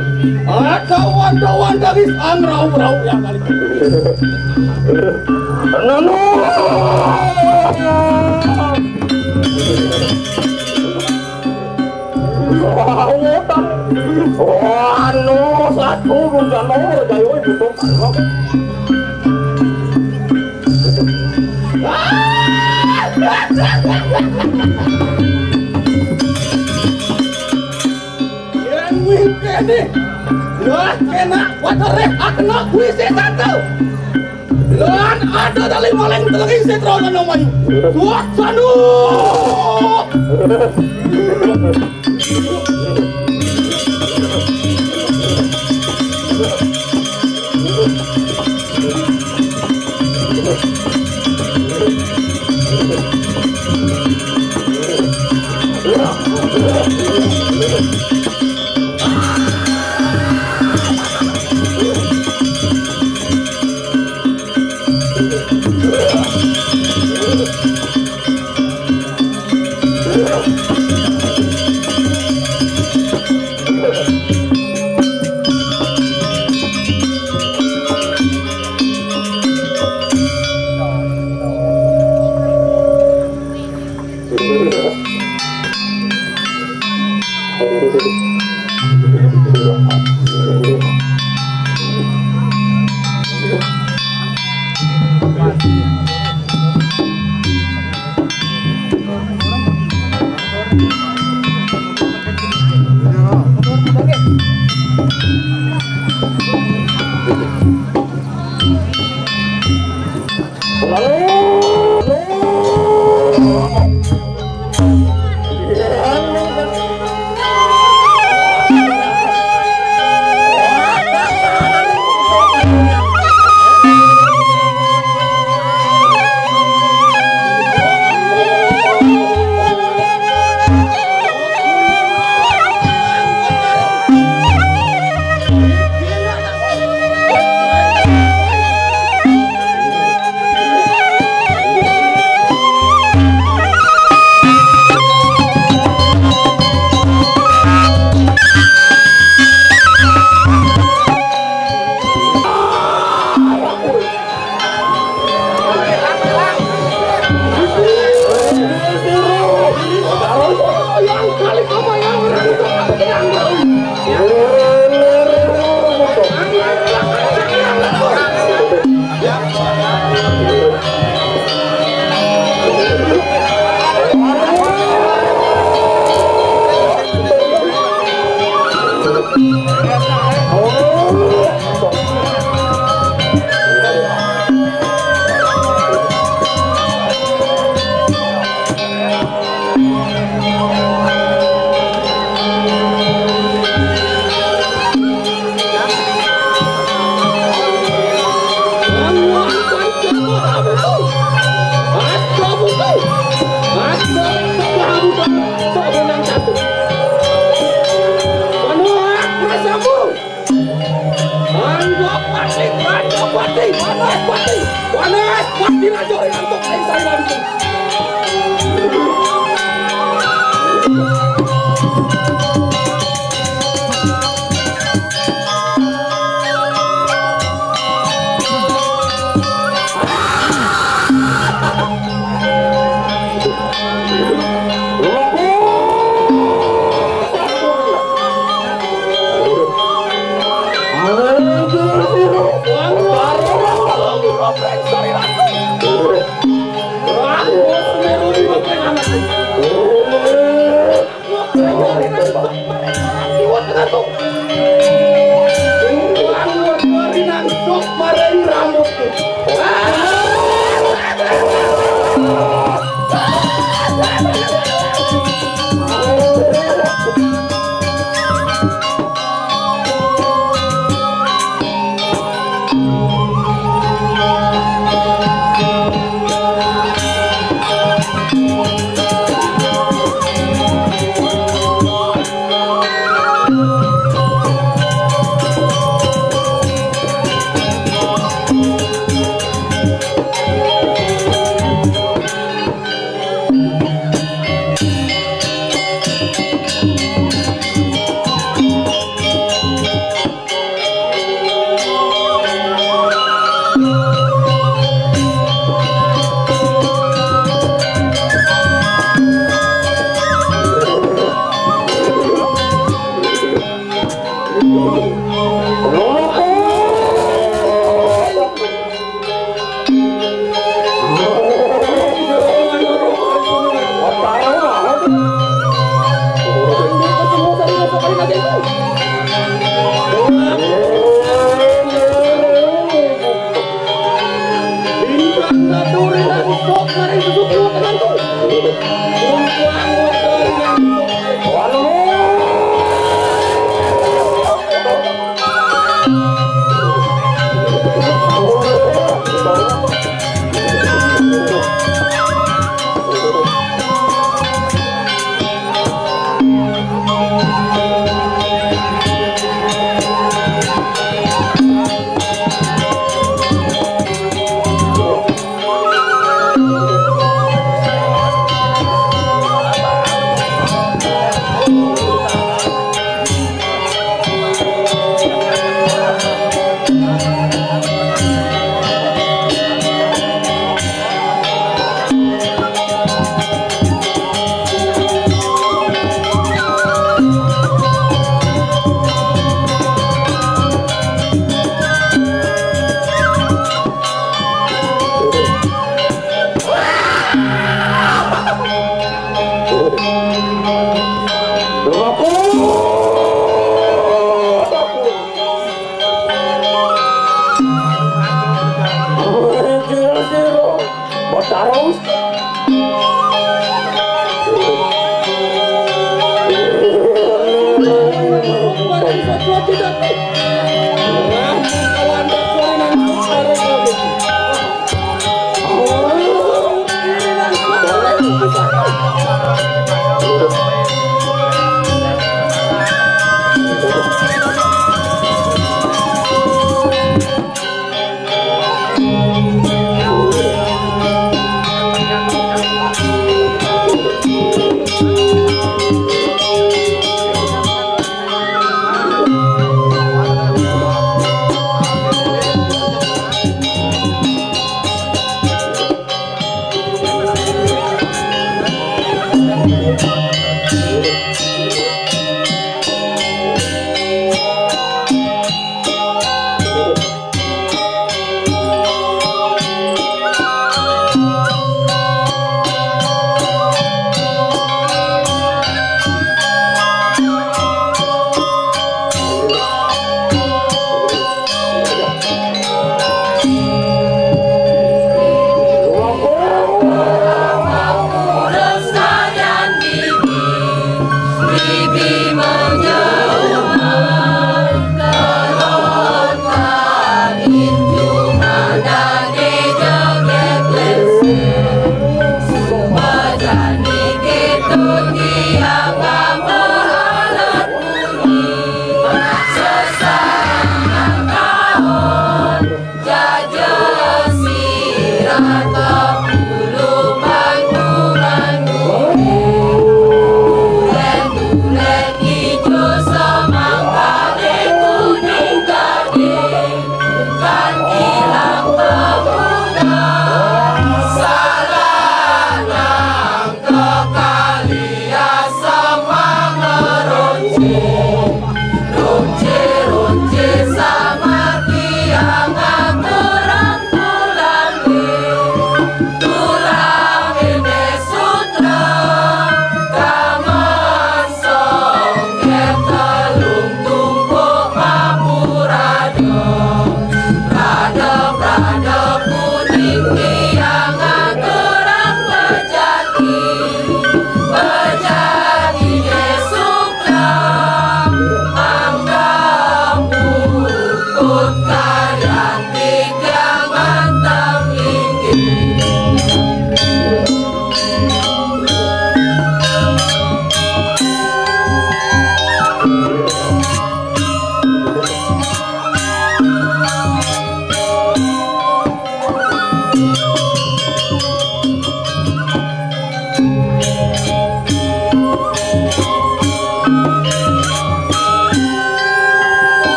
ada wandawan dari angrau-rau yang kali itu. Nano. Anu satu bukan mau jayo itu kan. Yang mungkin nih, lah kena watere akna kuisi satu. Lan ada dari maleng telagi setro kan namanya. Tuh sanu.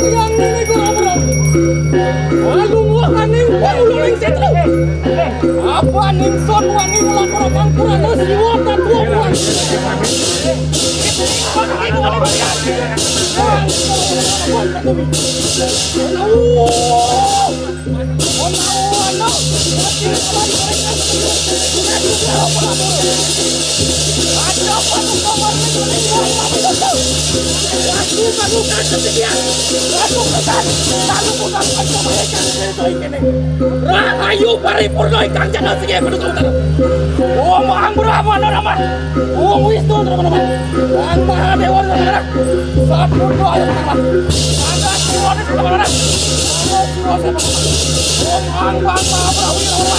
Yang ini gue Walu aning waluling setro. Apa aning son wani laporan kurang siwa tatuan. Rahayu paripurna ingkang jana sige penduduk. Om Ang Brahmana nama. Om Wisnu nama. Ang Mahadewa nama. Sapurna nama. Angga Siwana nama. Om Ang Mahaprawi nama.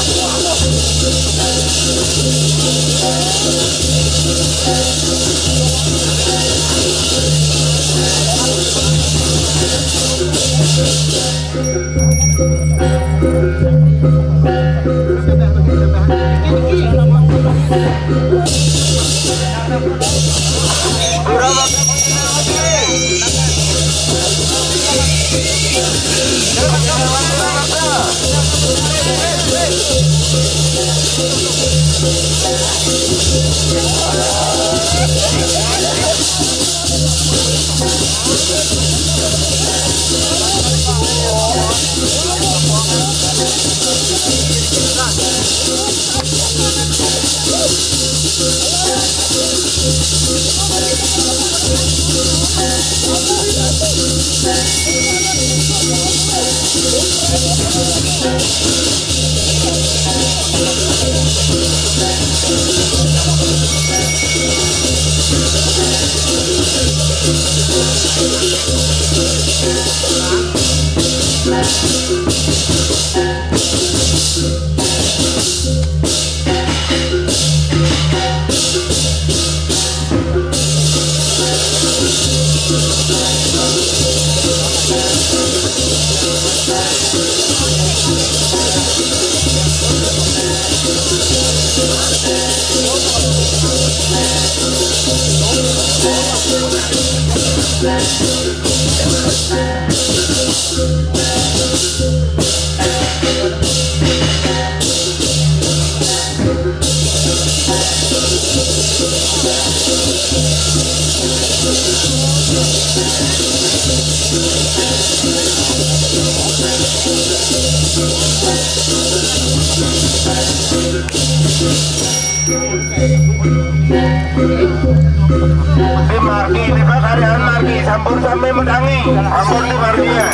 Di margi, di pasarian margi, sampun sampai mendangi, sampun di margi ya.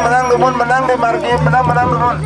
Menang dumun, menang di margi, menang dumun.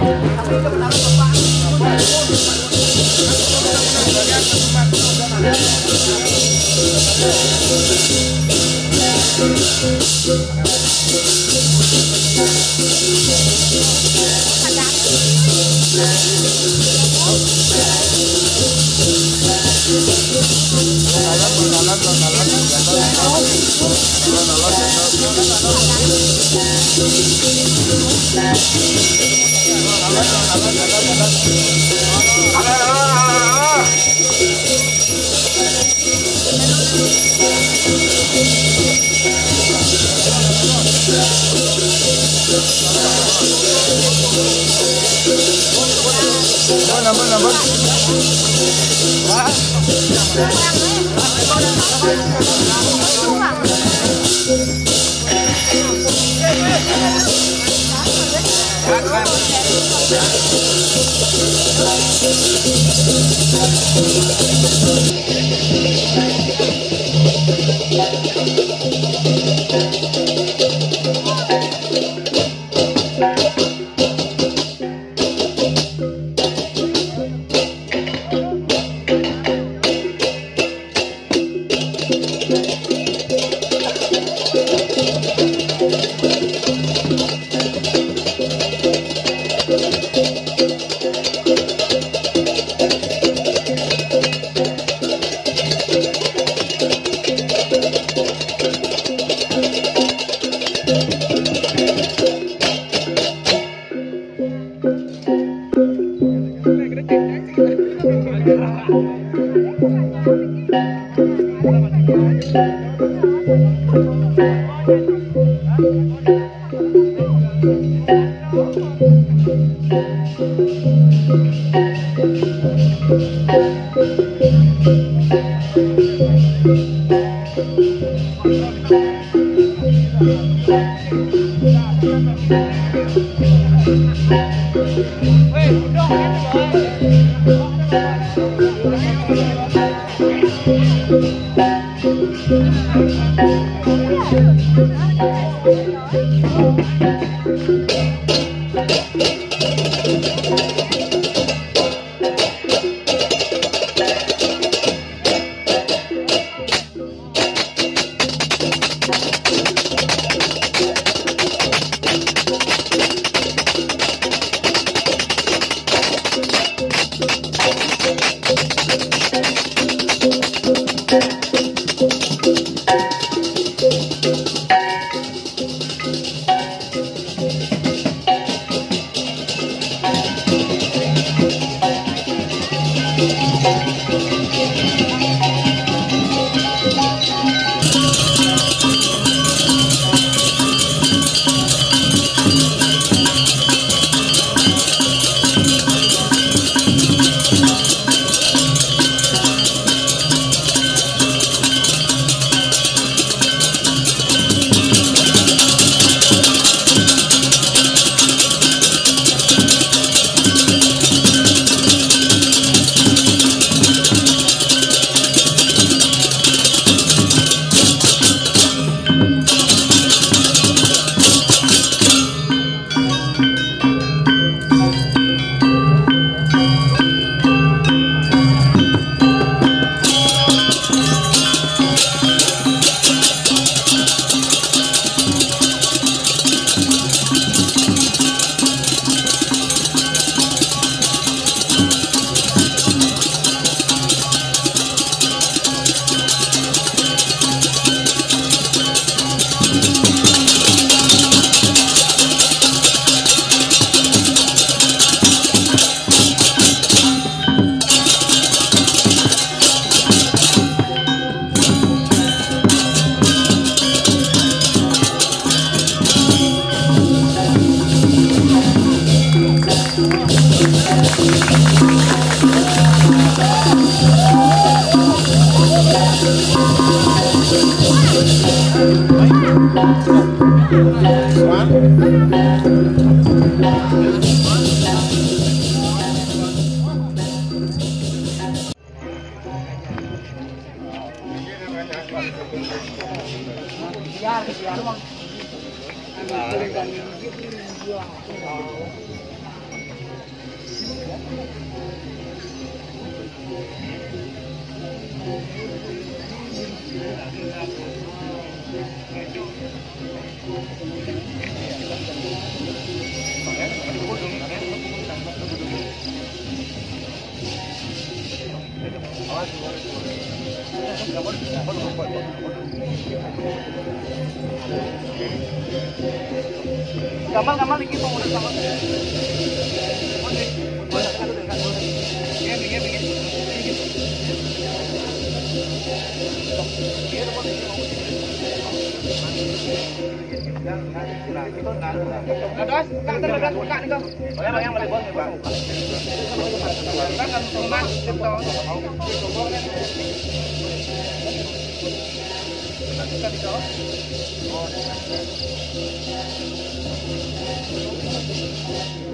Gamal dikit mau udah sama.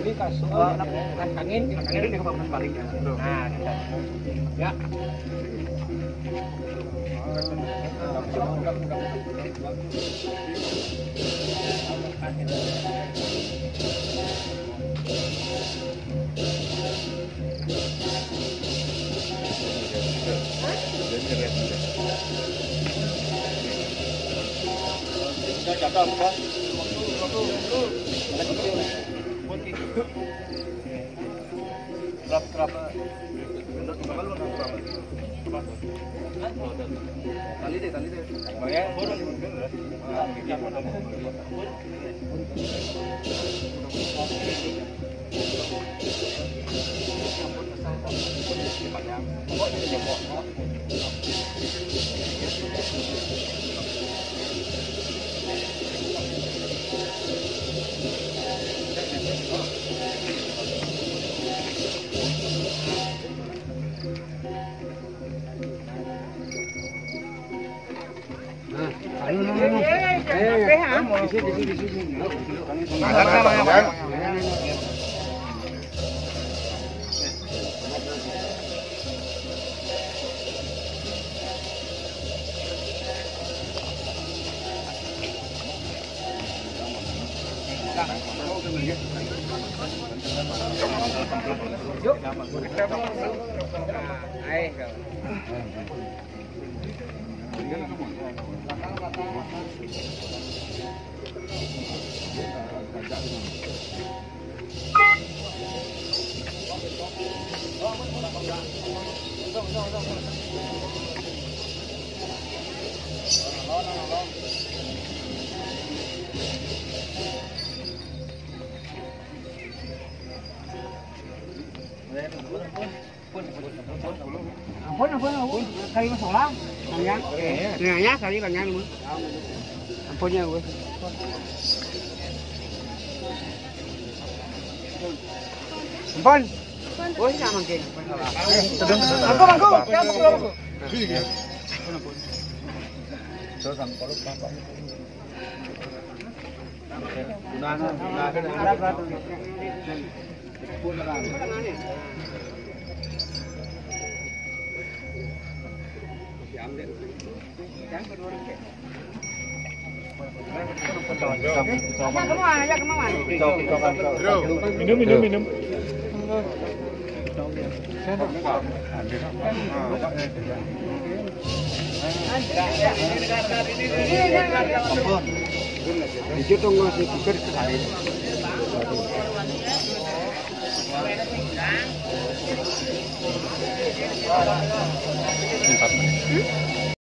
Ini kasur angin di kebangunan balik ya. Nah, ya. Berapa? Tali deh. Ampun. Kali masuk lang. Kalian. Nanya kali kalian mu. Ampunnya gue. Ampun. Oh, sama mungkin. Mangku. Terus angkor bapak. Minum. Itu tuh ngasih pikir sekali. Empat menit.